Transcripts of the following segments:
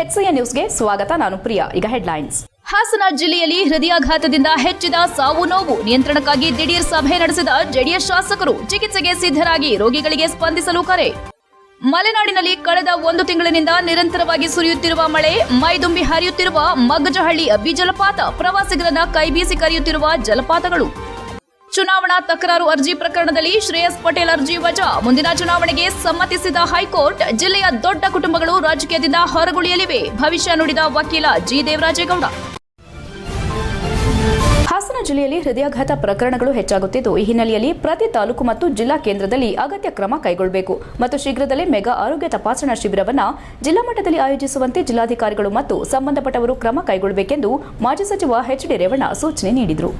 HCN ನ್ಯೂಸ್ಗೆ ಸ್ವಾಗತ. ನಾನು ಪ್ರಿಯಾ. ಈಗ ಹೆಡ್ಲೈನ್ಸ್. ಹಾಸನ ಜಿಲ್ಲೆಯಲ್ಲಿ ಹೃದಯಾಘಾತದಿಂದ ಹೆಚ್ಚಿದ ಸಾವು ನೋವು ನಿಯಂತ್ರಣಕ್ಕಾಗಿ ದಿಢೀರ್ ಸಭೆ ನಡೆಸಿದ ಜೆಡಿಎಸ್ ಶಾಸಕರು. ಚಿಕಿತ್ಸೆಗೆ ಸಿದ್ಧರಾಗಿ ರೋಗಿಗಳಿಗೆ ಸ್ಪಂದಿಸಲು ಕರೆ. ಮಲೆನಾಡಿನಲ್ಲಿ ಕಳೆದ 1 ತಿಂಗಳಿನಿಂದ ನಿರಂತರವಾಗಿ ಸುರಿಯುತ್ತಿರುವ ಮಳೆ, ಮೈದುಂಬಿ ಹರಿಯುತ್ತಿರುವ ಮಗ್ಗಜಹಳ್ಳಿ ಅಬ್ಬಿ ಜಲಪಾತ, ಪ್ರವಾಸಿಗರನ್ನ ಕೈಬೀಸಿ ಕರೆಯುತ್ತಿರುವ ಜಲಪಾತಗಳು. ಚುನಾವಣಾ ತಕರಾರು ಅರ್ಜಿ ಪ್ರಕರಣದಲ್ಲಿ ಶ್ರೇಯಸ್ ಪಟೇಲ್ ಅರ್ಜಿ ವಜಾ. ಮುಂದಿನ ಚುನಾವಣೆಗೆ ಸಮ್ಮತಿಸಿದ ಹೈಕೋರ್ಟ್. ಜಿಲ್ಲೆಯ ದೊಡ್ಡ ಕುಟುಂಬಗಳು ರಾಜಕೀಯದಿಂದ ಹೊರಗುಳಿಯಲಿವೆ, ಭವಿಷ್ಯ ನುಡಿದ ವಕೀಲ ಜಿ ದೇವರಾಜೇಗೌಡ. ಹಾಸನ ಜಿಲ್ಲೆಯಲ್ಲಿ ಹೃದಯಾಘಾತ ಪ್ರಕರಣಗಳು ಹೆಚ್ಚಾಗುತ್ತಿದ್ದು, ಈ ಹಿನ್ನೆಲೆಯಲ್ಲಿ ಪ್ರತಿ ತಾಲೂಕು ಮತ್ತು ಜಿಲ್ಲಾ ಕೇಂದ್ರದಲ್ಲಿ ಅಗತ್ಯ ಕ್ರಮ ಕೈಗೊಳ್ಳಬೇಕು ಮತ್ತು ಶೀಘ್ರದಲ್ಲೇ ಮೆಗಾ ಆರೋಗ್ಯ ತಪಾಸಣಾ ಶಿಬಿರವನ್ನು ಜಿಲ್ಲಾ ಮಟ್ಟದಲ್ಲಿ ಆಯೋಜಿಸುವಂತೆ ಜಿಲ್ಲಾಧಿಕಾರಿಗಳು ಮತ್ತು ಸಂಬಂಧಪಟ್ಟವರು ಕ್ರಮ ಕೈಗೊಳ್ಳಬೇಕೆಂದು ಮಾಜಿ ಸಚಿವ ಎಚ್ ಡಿ ರೇವಣ್ಣ ಸೂಚನೆ ನೀಡಿದರು.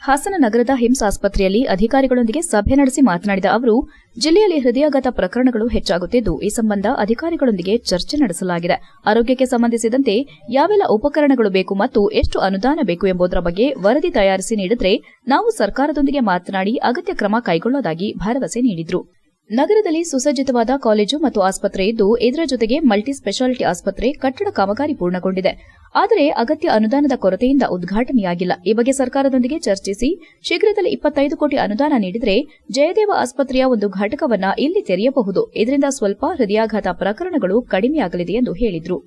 ಹಾಸನ ನಗರದ ಹಿಮ್ಸ್ ಆಸ್ಪತ್ರೆಯಲ್ಲಿ ಅಧಿಕಾರಿಗಳೊಂದಿಗೆ ಸಭೆ ನಡೆಸಿ ಮಾತನಾಡಿದ ಅವರು, ಜಿಲ್ಲೆಯಲ್ಲಿ ಹೃದಯಾಘಾತ ಪ್ರಕರಣಗಳು ಹೆಚ್ಚಾಗುತ್ತಿದ್ದು, ಈ ಸಂಬಂಧ ಅಧಿಕಾರಿಗಳೊಂದಿಗೆ ಚರ್ಚೆ ನಡೆಸಲಾಗಿದೆ. ಆರೋಗ್ಯಕ್ಕೆ ಸಂಬಂಧಿಸಿದಂತೆ ಯಾವೆಲ್ಲ ಉಪಕರಣಗಳು ಬೇಕು ಮತ್ತು ಎಷ್ಟು ಅನುದಾನ ಬೇಕು ಎಂಬುದರ ಬಗ್ಗೆ ವರದಿ ತಯಾರಿಸಿ ನೀಡಿದರೆ ನಾವು ಸರ್ಕಾರದೊಂದಿಗೆ ಮಾತನಾಡಿ ಅಗತ್ಯ ಕ್ರಮ ಕೈಗೊಳ್ಳುವುದಾಗಿ ಭರವಸೆ ನೀಡಿದರು. ನಗರದಲ್ಲಿ ಸುಸಜ್ಜಿತವಾದ ಕಾಲೇಜು ಮತ್ತು ಆಸ್ಪತ್ರೆ ಇದ್ದು, ಇದರ ಜೊತೆಗೆ ಮಲ್ಟಿ ಸ್ಪೆಷಾಲಿಟಿ ಆಸ್ಪತ್ರೆ ಕಟ್ಟಡ ಕಾಮಗಾರಿ ಪೂರ್ಣಗೊಂಡಿದೆ. ಆದರೆ ಅಗತ್ಯ ಅನುದಾನದ ಕೊರತೆಯಿಂದ ಉದ್ಘಾಟನೆಯಾಗಿಲ್ಲ. ಈ ಬಗ್ಗೆ ಸರ್ಕಾರದೊಂದಿಗೆ ಚರ್ಚಿಸಿ ಶೀಘ್ರದಲ್ಲಿ 25 ಕೋಟಿ ಅನುದಾನ ನೀಡಿದರೆ ಜಯದೇವ ಆಸ್ಪತ್ರೆಯ ಒಂದು ಘಟಕವನ್ನ ಇಲ್ಲಿ ತೆರೆಯಬಹುದು. ಇದರಿಂದ ಸ್ವಲ್ಪ ಹೃದಯಾಘಾತ ಪ್ರಕರಣಗಳು ಕಡಿಮೆಯಾಗಲಿದೆ ಎಂದು ಹೇಳಿದರು.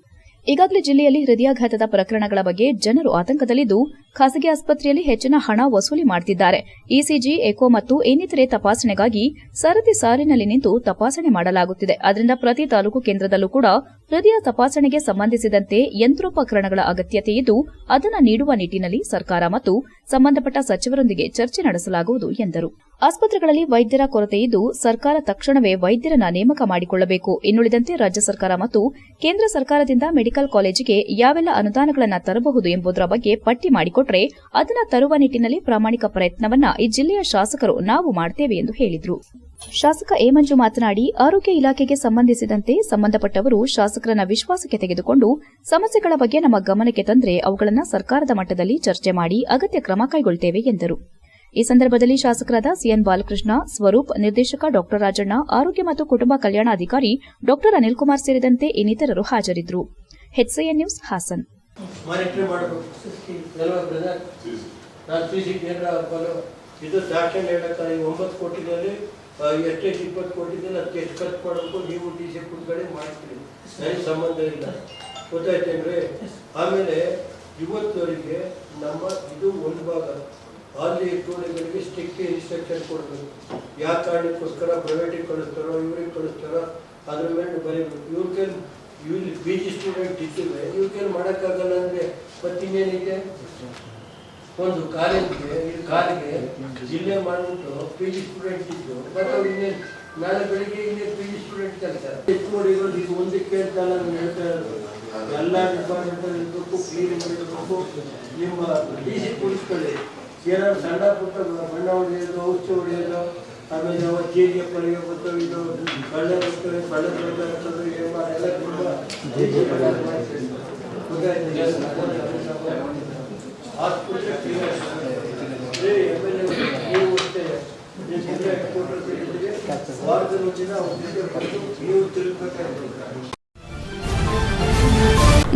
ಈಗಾಗಲೇ ಜಿಲ್ಲೆಯಲ್ಲಿ ಹೃದಯಾಘಾತದ ಪ್ರಕರಣಗಳ ಬಗ್ಗೆ ಜನರು ಆತಂಕದಲ್ಲಿದ್ದು, ಖಾಸಗಿ ಆಸ್ಪತ್ರೆಯಲ್ಲಿ ಹೆಚ್ಚಿನ ಹಣ ವಸೂಲಿ ಮಾಡುತ್ತಿದ್ದಾರೆ. ಇಸಿಜಿ, ಎಕೋ ಮತ್ತು ಇನ್ನಿತರೆ ತಪಾಸಣೆಗಾಗಿ ಸರತಿ ಸಾಲಿನಲ್ಲಿ ನಿಂತು ತಪಾಸಣೆ ಮಾಡಲಾಗುತ್ತಿದೆ. ಆದ್ದರಿಂದ ಪ್ರತಿ ತಾಲೂಕು ಕೇಂದ್ರದಲ್ಲೂ ಕೂಡ ಹೃದಯ ತಪಾಸಣೆಗೆ ಸಂಬಂಧಿಸಿದಂತೆ ಯಂತ್ರೋಪಕರಣಗಳ ಅಗತ್ಯತೆ ಇದ್ದು, ಅದನ್ನು ನೀಡುವ ನಿಟ್ಟಿನಲ್ಲಿ ಸರ್ಕಾರ ಮತ್ತು ಸಂಬಂಧಪಟ್ಟ ಸಚಿವರೊಂದಿಗೆ ಚರ್ಚೆ ನಡೆಸಲಾಗುವುದು ಎಂದರು. ಆಸ್ಪತ್ರೆಗಳಲ್ಲಿ ವೈದ್ಯರ ಕೊರತೆ ಇದ್ದು, ಸರ್ಕಾರ ತಕ್ಷಣವೇ ವೈದ್ಯರನ್ನ ನೇಮಕ ಮಾಡಿಕೊಳ್ಳಬೇಕು. ಇನ್ನುಳಿದಂತೆ ರಾಜ್ಯ ಸರ್ಕಾರ ಮತ್ತು ಕೇಂದ್ರ ಸರ್ಕಾರದಿಂದ ಮೆಡಿಕಲ್ ಕಾಲೇಜಿಗೆ ಯಾವೆಲ್ಲ ಅನುದಾನಗಳನ್ನು ತರಬಹುದು ಎಂಬುದರ ಬಗ್ಗೆ ಪಟ್ಟಿ ಮಾಡಿಕೊಟ್ರೆ ಅದನ್ನು ತರುವ ನಿಟ್ಟಿನಲ್ಲಿ ಪ್ರಾಮಾಣಿಕ ಪ್ರಯತ್ನವನ್ನ ಈ ಜಿಲ್ಲೆಯ ಶಾಸಕರು ನಾವು ಮಾಡುತ್ತೇವೆ ಎಂದು ಹೇಳಿದರು. ಶಾಸಕ ಎ ಮಂಜು ಮಾತನಾಡಿ, ಆರೋಗ್ಯ ಇಲಾಖೆಗೆ ಸಂಬಂಧಿಸಿದಂತೆ ಸಂಬಂಧಪಟ್ಟವರು ಶಾಸಕರನ್ನ ವಿಶ್ವಾಸಕ್ಕೆ ತೆಗೆದುಕೊಂಡು ಸಮಸ್ಯೆಗಳ ಬಗ್ಗೆ ನಮ್ಮ ಗಮನಕ್ಕೆ ತಂದರೆ ಅವುಗಳನ್ನು ಸರ್ಕಾರದ ಮಟ್ಟದಲ್ಲಿ ಚರ್ಚೆ ಮಾಡಿ ಅಗತ್ಯ ಕ್ರಮ ಕೈಗೊಳ್ಳುತ್ತೇವೆ ಎಂದರು. ಈ ಸಂದರ್ಭದಲ್ಲಿ ಶಾಸಕರಾದ ಸಿಎನ್ ಬಾಲಕೃಷ್ಣ, ಸ್ವರೂಪ್, ನಿರ್ದೇಶಕ ಡಾ ರಾಜಣ್ಣ, ಆರೋಗ್ಯ ಮತ್ತು ಕುಟುಂಬ ಕಲ್ಯಾಣ ಅಧಿಕಾರಿ ಡಾ ಅನಿಲ್ ಕುಮಾರ್ ಸೇರಿದಂತೆ ಇನ್ನಿತರರು ಹಾಜರಿದ್ದರು. HCN news Hassan. ಇದು ದಾಖಲೆ ಹೇಳಕ್ಕಾಗಿ 9 ಕೋಟಿನಲ್ಲಿ ಎಷ್ಟೇ 20 ಕೋಟಿದಲ್ಲಿ ಅದಕ್ಕೆ ಎಷ್ಟು ಖರ್ಚು ಮಾಡಬೇಕು, ನೀವು ಡಿಸಿ ಕುಡ್ಗಡೆ ಮಾಡ್ತೀರಿ, ನನಗೆ ಸಂಬಂಧ ಇಲ್ಲ, ಗೊತ್ತಾಯ್ತೇನ್ರಿ. ಆಮೇಲೆ ಇವತ್ತವರೆಗೆ ನಮ್ಮ ಇದು ಒಂದು ಭಾಗ ಅಲ್ಲಿ ಟೂರಿಗಳಿಗೆ ಸ್ಟಿಕ್ ಇನ್ಸ್ಟ್ರಕ್ಷನ್ ಕೊಡಬೇಕು. ಯಾವ ಕಾರಣಕ್ಕೋಸ್ಕರ ಪ್ರೈವೇಟಿಗೆ ಕಳಿಸ್ತಾರೋ ಇವ್ರಿಗೆ ಕಳಿಸ್ತಾರೋ ಅದ್ರ ಮೇಲೆ ಬರೀಬೇಕು. ಇವ್ರಿಗೆ PG ಸ್ಟೂಡೆಂಟ್ ಇಟ್ಟಿವೆ, ಇವ್ರಿಗೇನು ಮಾಡೋಕ್ಕಾಗಲ್ಲ ಅಂದರೆ ಮತ್ತಿನ್ನೇನಿದೆ. ಒಂದು ಕಾಲಿಗೆ ಜಿಲ್ಲೆ ಮಾಡಿಬಿಟ್ಟು PG ಸ್ಟೂಡೆಂಟ್ ಇದ್ದು ಮತ್ತು ಅವ್ರು ಇನ್ನೇನು ನಾಳೆ ಬೆಳಿಗ್ಗೆ ಇನ್ನೇನು PG ಸ್ಟೂಡೆಂಟ್ ಕಲಿತಾರೆ. ಇರೋದು ಇದು ಒಂದಕ್ಕೆ ಅಂತ ನಾನು ಹೇಳ್ತಾ ಇರೋದು. ಎಲ್ಲ ಡಿಪಾರ್ಟ್ಮೆಂಟಲ್ಲಿ ಇರಬೇಕು, ಕ್ಲೀನ್ ಮಾಡಬೇಕು. ನಿಮ್ಮ DC ಕುಡಿಸ್ಕೊಳ್ಳಿ. ಏನಾದ್ರು ಸಣ್ಣ ಪುಟ್ಟ ಬಣ್ಣ ಹೊಡೆಯೋದು, ಔಷಧಿ ಹೊಡೆಯೋದು, ಆಮೇಲೆ ಜೀರಿಗೆ ಪಳಿಗೆ ಬರ್ತವೆ, ಇದು ಕಳ್ಳೆ ಬರ್ತವೆ, ಕಳ್ಳೆ ಬರ್ತವೆ, ಎಲ್ಲ ತುಂಬ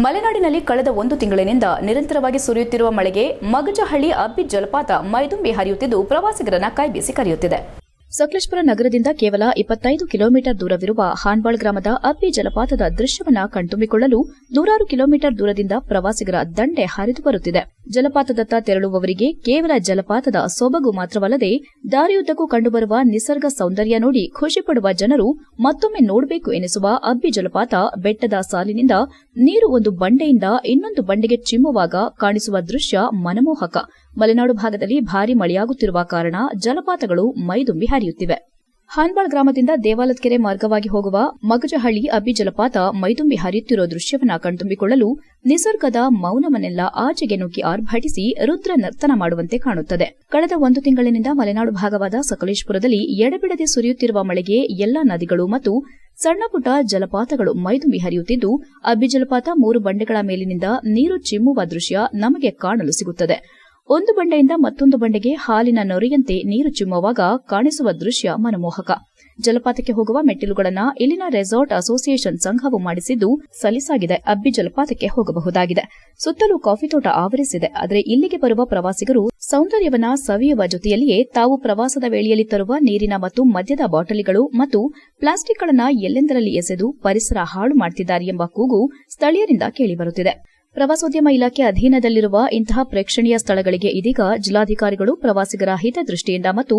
ಮಲೆನಾಡಿನಲ್ಲಿ ಕಳೆದ 1 ತಿಂಗಳಿನಿಂದ ನಿರಂತರವಾಗಿ ಸುರಿಯುತ್ತಿರುವ ಮಳೆಗೆ ಮಗಜಹಳ್ಳಿ ಅಬ್ಬಿ ಜಲಪಾತ ಮೈದುಂಬಿ ಹರಿಯುತ್ತಿದ್ದು, ಪ್ರವಾಸಿಗರನ್ನ ಕೈಬೀಸಿ ಕರೆಯುತ್ತಿದೆ. ಸಕಲೇಶಪುರ ನಗರದಿಂದ ಕೇವಲ 25 ಕಿಲೋಮೀಟರ್ ದೂರವಿರುವ ಹಾನ್ಬಾಳ್ ಗ್ರಾಮದ ಅಬ್ಬಿ ಜಲಪಾತದ ದೃಶ್ಯವನ್ನ ಕಣ್ತುಂಬಿಕೊಳ್ಳಲು 100 ಕಿಲೋಮೀಟರ್ ದೂರದಿಂದ ಪ್ರವಾಸಿಗರ ದಂಡೆ ಹರಿದು ಬರುತ್ತಿದೆ. ಜಲಪಾತದತ್ತ ತೆರಳುವವರಿಗೆ ಕೇವಲ ಜಲಪಾತದ ಸೊಬಗು ಮಾತ್ರವಲ್ಲದೆ ದಾರಿಯುದ್ದಕ್ಕೂ ಕಂಡುಬರುವ ನಿಸರ್ಗ ಸೌಂದರ್ಯ ನೋಡಿ ಖುಷಿಪಡುವ ಜನರು ಮತ್ತೊಮ್ಮೆ ನೋಡಬೇಕು ಎನಿಸುವ ಅಬ್ಬಿ ಜಲಪಾತ ಬೆಟ್ಟದ ಸಾಲಿನಿಂದ ನೀರು ಒಂದು ಬಂಡೆಯಿಂದ ಇನ್ನೊಂದು ಬಂಡೆಗೆ ಚಿಮ್ಮುವಾಗ ಕಾಣಿಸುವ ದೃಶ್ಯ ಮನಮೋಹಕ. ಮಲೆನಾಡು ಭಾಗದಲ್ಲಿ ಭಾರೀ ಮಳೆಯಾಗುತ್ತಿರುವ ಕಾರಣ ಜಲಪಾತಗಳು ಮೈದುಂಬಿ ಹರಿಯುತ್ತಿವೆ. ಹಾನ್ಬಾಳ್ ಗ್ರಾಮದಿಂದ ದೇವಾಲತ್ಕೆರೆ ಮಾರ್ಗವಾಗಿ ಹೋಗುವ ಮಗಜಹಳ್ಳಿ ಅಬ್ಬಿ ಜಲಪಾತ ಮೈದುಂಬಿ ಹರಿಯುತ್ತಿರುವ ದೃಶ್ಯವನ್ನ ಕಣ್ತುಂಬಿಕೊಳ್ಳಲು ನಿಸರ್ಗದ ಮೌನವನ್ನೆಲ್ಲ ಆಚೆಗೆ ನುಗ್ಗಿ ಆರ್ಭಟಿಸಿ ರುದ್ರ ನರ್ತನ ಮಾಡುವಂತೆ ಕಾಣುತ್ತದೆ. ಕಳೆದ 1 ತಿಂಗಳಿನಿಂದ ಮಲೆನಾಡು ಭಾಗವಾದ ಸಕಲೇಶಪುರದಲ್ಲಿ ಎಡೆಬಿಡದೆ ಸುರಿಯುತ್ತಿರುವ ಮಳೆಗೆ ಎಲ್ಲಾ ನದಿಗಳು ಮತ್ತು ಸಣ್ಣಪುಟ್ಟ ಜಲಪಾತಗಳು ಮೈದುಂಬಿ ಹರಿಯುತ್ತಿದ್ದು, ಅಬ್ಬಿ ಜಲಪಾತ 3 ಬಂಡೆಗಳ ಮೇಲಿನಿಂದ ನೀರು ಚಿಮ್ಮುವ ದೃಶ್ಯ ನಮಗೆ ಕಾಣಲು ಸಿಗುತ್ತದೆ. ಒಂದು ಬಂಡೆಯಿಂದ ಮತ್ತೊಂದು ಬಂಡೆಗೆ ಹಾಲಿನ ನೊರೆಯಂತೆ ನೀರು ಚಿಮ್ಮುವಾಗ ಕಾಣಿಸುವ ದೃಶ್ಯ ಮನಮೋಹಕ. ಜಲಪಾತಕ್ಕೆ ಹೋಗುವ ಮೆಟ್ಟಿಲುಗಳನ್ನು ಇಲ್ಲಿನ ರೆಸಾರ್ಟ್ ಅಸೋಸಿಯೇಷನ್ ಸಂಘವು ಮಾಡಿಸಿದ್ದು ಸಲೀಸಾಗಿದೆ. ಅಬ್ಬಿ ಜಲಪಾತಕ್ಕೆ ಹೋಗಬಹುದಾಗಿದೆ. ಸುತ್ತಲೂ ಕಾಫಿ ತೋಟ ಆವರಿಸಿದೆ. ಆದರೆ ಇಲ್ಲಿಗೆ ಬರುವ ಪ್ರವಾಸಿಗರು ಸೌಂದರ್ಯವನ್ನ ಸವಿಯುವ ಜೊತೆಯಲ್ಲಿಯೇ ತಾವು ಪ್ರವಾಸದ ವೇಳೆಯಲ್ಲಿ ತರುವ ನೀರಿನ ಮತ್ತು ಮದ್ಯದ ಬಾಟಲಿಗಳು ಮತ್ತು ಪ್ಲಾಸ್ಟಿಕ್ಗಳನ್ನು ಎಲ್ಲೆಂದರಲ್ಲಿ ಎಸೆದು ಪರಿಸರ ಹಾಳು ಮಾಡುತ್ತಿದ್ದಾರೆ ಎಂಬ ಕೂಗು ಸ್ಥಳೀಯರಿಂದ ಕೇಳಿಬರುತ್ತಿದೆ. ಪ್ರವಾಸೋದ್ಯಮ ಇಲಾಖೆ ಅಧೀನದಲ್ಲಿರುವ ಇಂತಹ ಪ್ರೇಕ್ಷಣೀಯ ಸ್ಥಳಗಳಿಗೆ ಇದೀಗ ಜಿಲ್ಲಾಧಿಕಾರಿಗಳು ಪ್ರವಾಸಿಗರ ಹಿತದೃಷ್ಟಿಯಿಂದ ಮತ್ತು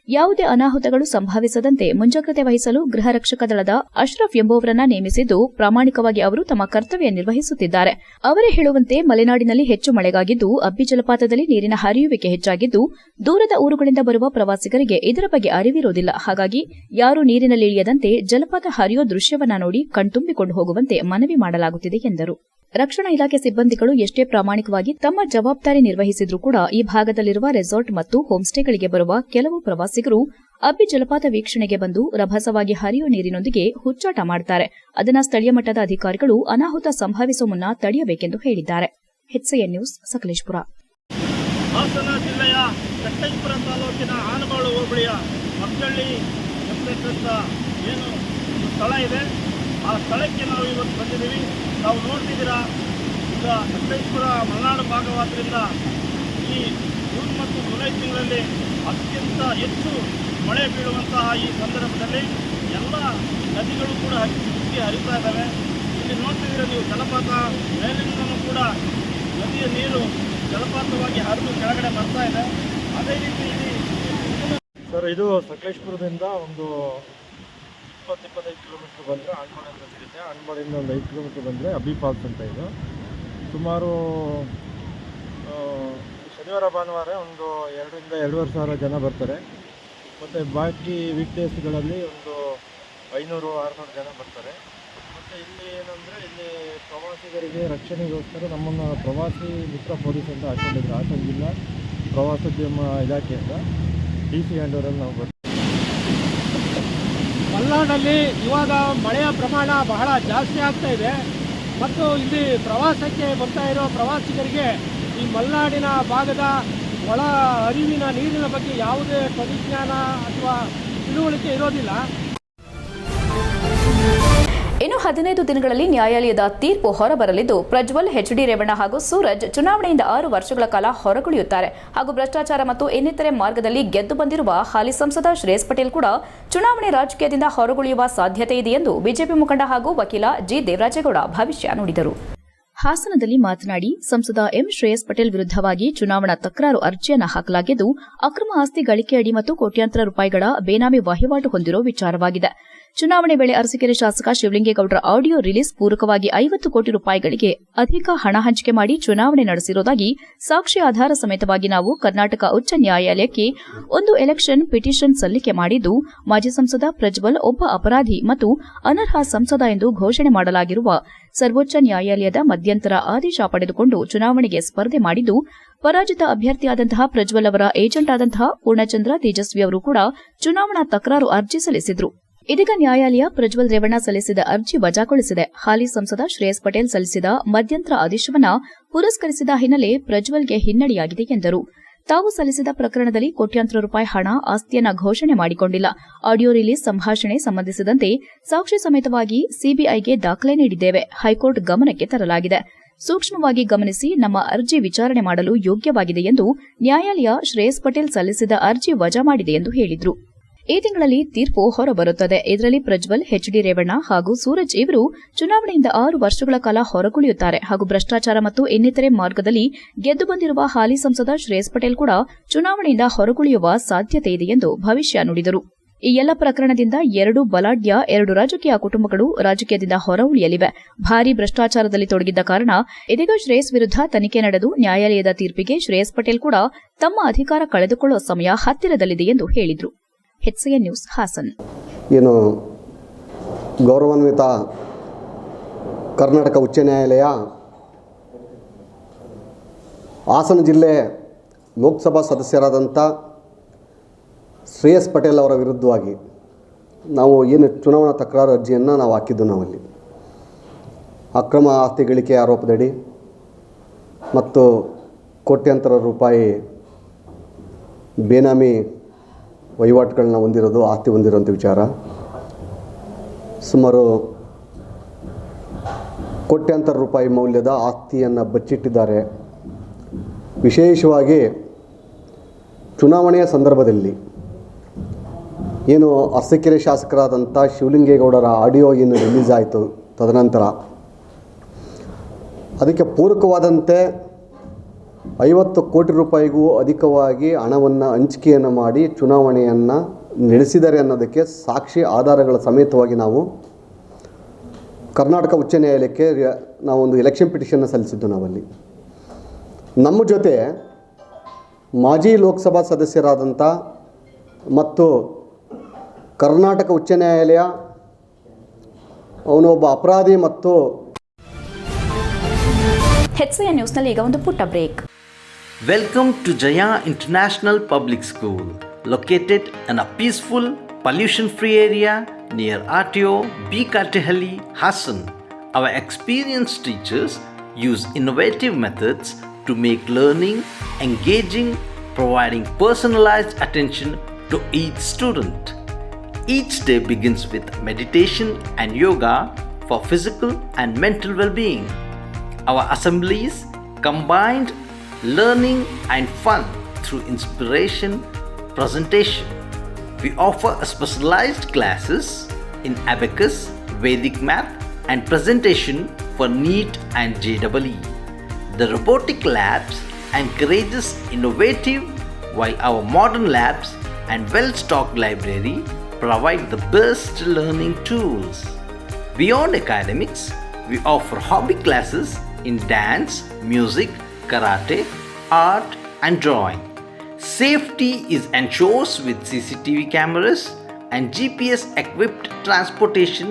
ಯಾವುದೇ ಅನಾಹುತಗಳು ಸಂಭವಿಸದಂತೆ ಮುಂಜಾಗ್ರತೆ ವಹಿಸಲು ಗೃಹ ರಕ್ಷಕ ದಳದ ಅಶ್ರಫ್ ಎಂಬುವರನ್ನ ನೇಮಿಸಿದ್ದು ಪ್ರಾಮಾಣಿಕವಾಗಿ ಅವರು ತಮ್ಮ ಕರ್ತವ್ಯ ನಿರ್ವಹಿಸುತ್ತಿದ್ದಾರೆ. ಅವರೇ ಹೇಳುವಂತೆ ಮಲೆನಾಡಿನಲ್ಲಿ ಹೆಚ್ಚು ಮಳೆಗಾಗಿದ್ದು ಅಬ್ಬಿ ಜಲಪಾತದಲ್ಲಿ ನೀರಿನ ಹರಿಯುವಿಕೆ ಹೆಚ್ಚಾಗಿದ್ದು ದೂರದ ಊರುಗಳಿಂದ ಬರುವ ಪ್ರವಾಸಿಗರಿಗೆ ಇದರ ಬಗ್ಗೆ ಅರಿವಿರುವುದಿಲ್ಲ. ಹಾಗಾಗಿ ಯಾರೂ ನೀರಿನಲ್ಲಿ ಇಳಿಯದಂತೆ ಜಲಪಾತ ಹರಿಯೋ ದೃಶ್ಯವನ್ನ ನೋಡಿ ಕಣ್ತುಂಬಿಕೊಂಡು ಹೋಗುವಂತೆ ಮನವಿ ಮಾಡಲಾಗುತ್ತಿದೆ ಎಂದರು. ರಕ್ಷಣಾ ಇಲಾಖೆ ಸಿಬ್ಬಂದಿಗಳು ಎಷ್ಟೇ ಪ್ರಾಮಾಣಿಕವಾಗಿ ತಮ್ಮ ಜವಾಬ್ದಾರಿ ನಿರ್ವಹಿಸಿದ್ರೂ ಕೂಡ ಈ ಭಾಗದಲ್ಲಿರುವ ರೆಸಾರ್ಟ್ ಮತ್ತು ಹೋಂಸ್ಟೇಗಳಿಗೆ ಬರುವ ಕೆಲವು ಪ್ರವಾಸಿಗರು ಅಬ್ಬಿ ಜಲಪಾತ ವೀಕ್ಷಣೆಗೆ ಬಂದು ರಭಸವಾಗಿ ಹರಿಯುವ ನೀರಿನೊಂದಿಗೆ ಹುಚ್ಚಾಟ ಮಾಡುತ್ತಾರೆ. ಅದನ್ನ ಸ್ಥಳೀಯ ಮಟ್ಟದ ಅಧಿಕಾರಿಗಳು ಅನಾಹುತ ಸಂಭವಿಸುವ ಮುನ್ನ ತಡೆಯಬೇಕೆಂದು ಹೇಳಿದ್ದಾರೆ. HCN news, Sakleshpur. ಹಾಸನ ಜಿಲ್ಲೆಯ ಸಕಲೇಶಪುರ ತಾಲೂಕಿನ ಆನಗೋಡು ಹೋಬಳಿಯ ಮಕ್ಕಳ್ಳಿ ಎಂಬತಕ್ಕಂಥ ಏನು ಸ್ಥಳ ಇದೆ, ಆ ಸ್ಥಳಕ್ಕೆ ನಾವು ಇವತ್ತು ಬಂದಿದ್ದೀವಿ. ನಾವು ನೋಡ್ತಿದ್ದೀರಾ, ಈಗ ಸಕಲೇಶಪುರ ಮಲೆನಾಡು ಭಾಗವಾದ್ದರಿಂದ ಈ ಜೂನ್ ಮತ್ತು ಜುಲೈ ತಿಂಗಳಲ್ಲಿ ಅತ್ಯಂತ ಹೆಚ್ಚು ಮಳೆ ಬೀಳುವಂತಹ ಈ ಸಂದರ್ಭದಲ್ಲಿ ಎಲ್ಲ ನದಿಗಳು ಕೂಡ ಹೆಚ್ಚಿ ಹರಿತಾ ಇದ್ದಾವೆ. ಇಲ್ಲಿ ನೋಡ್ತಿದ್ದೀರಾ ನೀವು, ಜಲಪಾತ ಮೇಲಿಂದಲೂ ಕೂಡ ನದಿಯ ನೀರು ಜಲಪಾತವಾಗಿ ಹರಿದು ಕೆಳಗಡೆ ಬರ್ತಾ ಇದೆ. ಅದೇ ರೀತಿ ಇಲ್ಲಿ ಸರ್, ಇದು ಸಕಲೇಶಪುರದಿಂದ ಒಂದು 20-25 ಕಿಲೋಮೀಟ್ರ್ ಬಂದರೆ ಆನ್ಮೋಡ್ ಅಂತ ಸಿಗುತ್ತೆ. ಆನ್ಮೋಡಿಂದ ಒಂದು 5 ಕಿಲೋಮೀಟ್ರ್ ಬಂದರೆ ಅಬ್ಬಿ ಫಾಲ್ಸ್ ಅಂತ ಇದು. ಸುಮಾರು ಶನಿವಾರ ಭಾನುವಾರ ಒಂದು 2,000 to 2,500 ಜನ ಬರ್ತಾರೆ. ಮತ್ತು ಬಾಕಿ ವೀಕ್ ಡೇಸ್ಗಳಲ್ಲಿ ಒಂದು 500-600 ಜನ ಬರ್ತಾರೆ. ಮತ್ತು ಇಲ್ಲಿ ಏನಂದರೆ, ಇಲ್ಲಿ ಪ್ರವಾಸಿಗರಿಗೆ ರಕ್ಷಣೆಗೋಸ್ಕರ ನಮ್ಮನ್ನು ಪ್ರವಾಸಿ ಮಿತ್ರ ಪೊಲೀಸ್ ಅಂತ ಹಾಕ್ಕೊಂಡಿದ್ರು. ಹಾಸನ ಜಿಲ್ಲಾ ಪ್ರವಾಸೋದ್ಯಮ ಇಲಾಖೆಯಿಂದ DC ಹ್ಯಾಂಡೋರಲ್ಲಿ ನಾವು ಬರ್ತೀವಿ. ಮಲೆನಾಡಲ್ಲಿ ಇವಾಗ ಮಳೆಯ ಪ್ರಮಾಣ ಬಹಳ ಜಾಸ್ತಿ ಆಗ್ತಾ ಇದೆ ಮತ್ತು ಇಲ್ಲಿ ಪ್ರವಾಸಕ್ಕೆ ಬರ್ತಾ ಇರೋ ಪ್ರವಾಸಿಗರಿಗೆ ಈ ಮಲೆನಾಡಿನ ಭಾಗದ ಒಳ ಹರಿವಿನ ನೀರಿನ ಬಗ್ಗೆ ಯಾವುದೇ ಪರಿಜ್ಞಾನ ಅಥವಾ ತಿಳುವಳಿಕೆ ಇರೋದಿಲ್ಲ. ಇನ್ನು 15 ದಿನಗಳಲ್ಲಿ ನ್ಯಾಯಾಲಯದ ತೀರ್ಪು ಹೊರಬರಲಿದ್ದು ಪ್ರಜ್ವಲ್, HD ರೇವಣ್ಣ ಹಾಗೂ ಸೂರಜ್ ಚುನಾವಣೆಯಿಂದ 6 ವರ್ಷಗಳ ಕಾಲ ಹೊರಗುಳಿಯುತ್ತಾರೆ. ಹಾಗೂ ಭ್ರಷ್ಟಾಚಾರ ಮತ್ತು ಇನ್ನಿತರೆ ಮಾರ್ಗದಲ್ಲಿ ಗೆದ್ದು ಬಂದಿರುವ ಹಾಲಿ ಸಂಸದ ಶ್ರೇಯಸ್ ಪಟೇಲ್ ಕೂಡ ಚುನಾವಣೆ ರಾಜಕೀಯದಿಂದ ಹೊರಗುಳಿಯುವ ಸಾಧ್ಯತೆ ಇದೆ ಎಂದು ಬಿಜೆಪಿ ಮುಖಂಡ ಹಾಗೂ ವಕೀಲ ಜಿ ದೇವರಾಜೇಗೌಡ ಭವಿಷ್ಯ ನುಡಿದರು. ಹಾಸನದಲ್ಲಿ ಮಾತನಾಡಿ, ಸಂಸದ ಶ್ರೇಯಸ್ ಪಟೇಲ್ ವಿರುದ್ಧವಾಗಿ ಚುನಾವಣಾ ತಕರಾರು ಅರ್ಜಿಯನ್ನು ಹಾಕಲಾಗಿದ್ದು ಅಕ್ರಮ ಆಸ್ತಿ ಗಳಿಕೆಯಡಿ ಮತ್ತು ಕೋಟ್ಯಾಂತರ ರೂಪಾಯಿಗಳ ಬೇನಾಮಿ ವಹಿವಾಟು ಹೊಂದಿರುವ ವಿಚಾರವಾಗಿದೆ. ಚುನಾವಣೆ ವೇಳೆ ಅರಸೀಕೆರೆ ಶಾಸಕ ಶಿವಲಿಂಗೇಗೌಡರ ಆಡಿಯೋ ರಿಲೀಸ್ ಪೂರಕವಾಗಿ 50 ಕೋಟಿ ರೂಪಾಯಿಗಳಿಗೆ ಅಧಿಕ ಹಣ ಹಂಚಿಕೆ ಮಾಡಿ ಚುನಾವಣೆ ನಡೆಸಿರುವುದಾಗಿ ಸಾಕ್ಷಿ ಆಧಾರ ಸಮೇತವಾಗಿ ನಾವು ಕರ್ನಾಟಕ ಉಚ್ಚ ನ್ಯಾಯಾಲಯಕ್ಕೆ ಒಂದು ಎಲೆಕ್ಷನ್ ಪಿಟಿಷನ್ ಸಲ್ಲಿಕೆ ಮಾಡಿದ್ದು, ಮಾಜಿ ಸಂಸದ ಪ್ರಜ್ವಲ್ ಒಬ್ಬ ಅಪರಾಧಿ ಮತ್ತು ಅನರ್ಹ ಸಂಸದ ಎಂದು ಘೋಷಣೆ ಮಾಡಲಾಗಿರುವ ಸರ್ವೋಚ್ಚ ನ್ಯಾಯಾಲಯದ ಮಧ್ಯಂತರ ಆದೇಶ ಪಡೆದುಕೊಂಡು ಚುನಾವಣೆಗೆ ಸ್ಪರ್ಧೆ ಮಾಡಿದ್ದು, ಪರಾಜಿತ ಅಭ್ಯರ್ಥಿಯಾದಂತಹ ಪ್ರಜ್ವಲ್ ಅವರ ಏಜೆಂಟ್ ಆದಂತಹ ಪೂರ್ಣಚಂದ್ರ ತೇಜಸ್ವಿ ಅವರು ಕೂಡ ಚುನಾವಣಾ ತಕರಾರು ಅರ್ಜಿ ಸಲ್ಲಿಸಿದ್ರು. ಇದೀಗ ನ್ಯಾಯಾಲಯ ಪ್ರಜ್ವಲ್ ರೇವಣ್ಣ ಸಲ್ಲಿಸಿದ ಅರ್ಜಿ ವಜಾಗೊಳಿಸಿದೆ. ಹಾಲಿ ಸಂಸದ ಶ್ರೇಯಸ್ ಪಟೇಲ್ ಸಲ್ಲಿಸಿದ ಮಧ್ಯಂತರ ಆದೇಶವನ್ನು ಪುರಸ್ಕರಿಸಿದ ಹಿನ್ನೆಲೆ ಪ್ರಜ್ವಲ್ಗೆ ಹಿನ್ನಡೆಯಾಗಿದೆ ಎಂದರು. ತಾವು ಸಲ್ಲಿಸಿದ ಪ್ರಕರಣದಲ್ಲಿ ಕೋಟ್ಯಾಂತರ ರೂಪಾಯಿ ಹಣ ಆಸ್ತಿಯನ್ನ ಘೋಷಣೆ ಮಾಡಿಕೊಂಡಿಲ್ಲ. ಆಡಿಯೋ ರಿಲೀಸ್ ಸಂಭಾಷಣೆ ಸಂಬಂಧಿಸಿದಂತೆ ಸಾಕ್ಷಿ ಸಮೇತವಾಗಿ ಸಿಬಿಐಗೆ ದಾಖಲೆ ನೀಡಿದ್ದೇವೆ. ಹೈಕೋರ್ಟ್ ಗಮನಕ್ಕೆ ತರಲಾಗಿದೆ. ಸೂಕ್ಷ್ಮವಾಗಿ ಗಮನಿಸಿ ನಮ್ಮ ಅರ್ಜಿ ವಿಚಾರಣೆ ಮಾಡಲು ಯೋಗ್ಯವಾಗಿದೆ ಎಂದು ನ್ಯಾಯಾಲಯ ಶ್ರೇಯಸ್ ಪಟೇಲ್ ಸಲ್ಲಿಸಿದ ಅರ್ಜಿ ವಜಾ ಮಾಡಿದೆ ಎಂದು ಹೇಳಿದರು. ಈ ತಿಂಗಳಲ್ಲಿ ತೀರ್ಪು ಹೊರಬರುತ್ತದೆ. ಇದರಲ್ಲಿ ಪ್ರಜ್ವಲ್, HD ರೇವಣ್ಣ ಹಾಗೂ ಸೂರಜ್ ಇವರು ಚುನಾವಣೆಯಿಂದ 6 ವರ್ಷಗಳ ಕಾಲ ಹೊರಗುಳಿಯುತ್ತಾರೆ. ಹಾಗೂ ಭ್ರಷ್ಟಾಚಾರ ಮತ್ತು ಇನ್ನಿತರೆ ಮಾರ್ಗದಲ್ಲಿ ಗೆದ್ದು ಬಂದಿರುವ ಹಾಲಿ ಸಂಸದ ಶ್ರೇಯಸ್ ಪಟೇಲ್ ಕೂಡ ಚುನಾವಣೆಯಿಂದ ಹೊರಗುಳಿಯುವ ಸಾಧ್ಯತೆ ಇದೆ ಎಂದು ಭವಿಷ್ಯ ನುಡಿದರು. ಈ ಎಲ್ಲ ಪ್ರಕರಣದಿಂದ 2 ಬಲಾಢ್ಯ 2 ರಾಜಕೀಯ ಕುಟುಂಬಗಳು ರಾಜಕೀಯದಿಂದ ಹೊರ ಉಳಿಯಲಿವೆ. ಭಾರೀ ಭ್ರಷ್ಟಾಚಾರದಲ್ಲಿ ತೊಡಗಿದ್ದ ಕಾರಣ ಇದೀಗ ಶ್ರೇಯಸ್ ವಿರುದ್ಧ ತನಿಖೆ ನಡೆದು ನ್ಯಾಯಾಲಯದ ತೀರ್ಪಿಗೆ ಶ್ರೇಯಸ್ ಪಟೇಲ್ ಕೂಡ ತಮ್ಮ ಅಧಿಕಾರ ಕಳೆದುಕೊಳ್ಳುವ ಸಮಯ ಹತ್ತಿರದಲ್ಲಿದೆ ಎಂದು ಹೇಳಿದರು. HCN news, Hassan. ಏನು ಗೌರವಾನ್ವಿತ ಕರ್ನಾಟಕ ಉಚ್ಚ ನ್ಯಾಯಾಲಯ ಹಾಸನ ಜಿಲ್ಲೆ ಲೋಕಸಭಾ ಸದಸ್ಯರಾದಂಥ ಶ್ರೇಯಸ್ ಪಟೇಲ್ ಅವರ ವಿರುದ್ಧವಾಗಿ ನಾವು ಏನು ಚುನಾವಣಾ ತಕರಾರು ಅರ್ಜಿಯನ್ನು ನಾವು ಹಾಕಿದ್ದು, ನಾವಲ್ಲಿ ಅಕ್ರಮ ಆಸ್ತಿ ಗಳಿಕೆ ಆರೋಪದಡಿ ಮತ್ತು ಕೋಟ್ಯಾಂತರ ರೂಪಾಯಿ ಬೇನಾಮಿ ವಹಿವಾಟುಗಳನ್ನ ಹೊಂದಿರೋದು, ಆಸ್ತಿ ಹೊಂದಿರೋಂಥ ವಿಚಾರ. ಸುಮಾರು ಕೋಟ್ಯಾಂತರ ರೂಪಾಯಿ ಮೌಲ್ಯದ ಆಸ್ತಿಯನ್ನು ಬಚ್ಚಿಟ್ಟಿದ್ದಾರೆ. ವಿಶೇಷವಾಗಿ ಚುನಾವಣೆಯ ಸಂದರ್ಭದಲ್ಲಿ ಏನು ಅರಸೀಕೆರೆ ಶಾಸಕರಾದಂಥ ಶಿವಲಿಂಗೇಗೌಡರ ಆಡಿಯೋ ಏನು ರಿಲೀಸ್ ಆಯಿತು, ತದನಂತರ ಅದಕ್ಕೆ ಪೂರಕವಾದಂತೆ 50 ಕೋಟಿ ರೂಪಾಯಿಗೂ ಅಧಿಕವಾಗಿ ಹಣವನ್ನು ಹಂಚಿಕೆಯನ್ನು ಮಾಡಿ ಚುನಾವಣೆಯನ್ನು ನಡೆಸಿದ್ದಾರೆ ಅನ್ನೋದಕ್ಕೆ ಸಾಕ್ಷಿ ಆಧಾರಗಳ ಸಮೇತವಾಗಿ ನಾವು ಕರ್ನಾಟಕ ಉಚ್ಚ ನ್ಯಾಯಾಲಯಕ್ಕೆ ನಾವೊಂದು ಎಲೆಕ್ಷನ್ ಪಿಟಿಷನ್ನ ಸಲ್ಲಿಸಿದ್ದು. ನಾವಲ್ಲಿ ನಮ್ಮ ಜೊತೆ ಮಾಜಿ ಲೋಕಸಭಾ ಸದಸ್ಯರಾದಂಥ ಮತ್ತು ಕರ್ನಾಟಕ ಉಚ್ಚ ನ್ಯಾಯಾಲಯ ಅವನೊಬ್ಬ ಅಪರಾಧಿ ಮತ್ತು HCN ನ್ಯೂಸ್ನಲ್ಲಿ ಈಗ ಒಂದು ಪುಟ್ಟ break. Welcome to Jaya International Public School, located in a peaceful, pollution-free area near RTO B. Katehalli, Hassan. Our experienced teachers use innovative methods to make learning engaging, providing personalized attention to each student. Each day begins with meditation and yoga for physical and mental well-being. Our assemblies combined learning and fun through inspiration, presentation. We offer specialized classes in abacus, Vedic math and presentation for NEET and JEE. The robotic labs encourages innovative, while our modern labs and well-stocked library provide the best learning tools. Beyond academics, we offer hobby classes in dance, music, karate, art and drawing. Safety is ensured with CCTV cameras and GPS equipped transportation.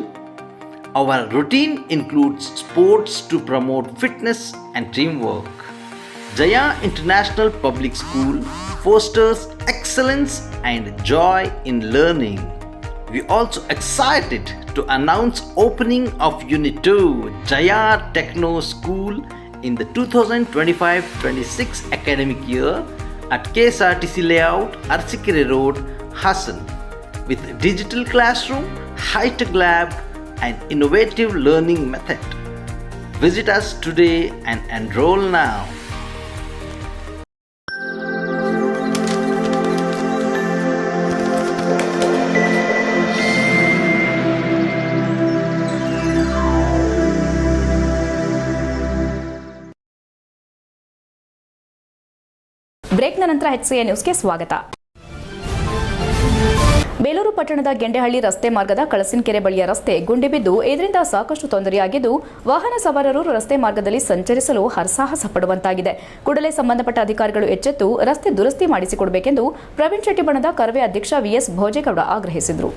Our routine includes sports to promote fitness and teamwork. Jaya International Public School fosters excellence and joy in learning. We also excited to announce opening of Unit 2 Jaya Techno School in the 2025-26 academic year at KSRTC Layout, Arsikere Road, Hassan, with digital classroom, high-tech lab and innovative learning method. Visit us today and enroll now. ಬ್ರೇಕ್ನ ನಂತರ HCN ನ್ಯೂಸ್ಗೆ ಸ್ವಾಗತ. ಬೇಲೂರು ಪಟ್ಟಣದ ಗೆಂಡೆಹಳ್ಳಿ ರಸ್ತೆ ಮಾರ್ಗದ ಕಳಸಿನಕೆರೆ ಬಳಿಯ ರಸ್ತೆ ಗುಂಡಿ ಬಿದ್ದು ಇದರಿಂದ ಸಾಕಷ್ಟು ತೊಂದರೆಯಾಗಿದ್ದು ವಾಹನ ಸವಾರರು ರಸ್ತೆ ಮಾರ್ಗದಲ್ಲಿ ಸಂಚರಿಸಲು ಹರಸಾಹಸ ಪಡುವಂತಾಗಿದೆ. ಕೂಡಲೇ ಸಂಬಂಧಪಟ್ಟ ಅಧಿಕಾರಿಗಳು ಎಚ್ಚೆತ್ತು ರಸ್ತೆ ದುರಸ್ತಿ ಮಾಡಿಸಿಕೊಡಬೇಕೆಂದು ಪ್ರವೀಣ್ ಶೆಟ್ಟಿ ಬಣದ ಕರವೇ ಅಧ್ಯಕ್ಷ VS ಭೋಜೇಗೌಡ ಆಗ್ರಹಿಸಿದರು.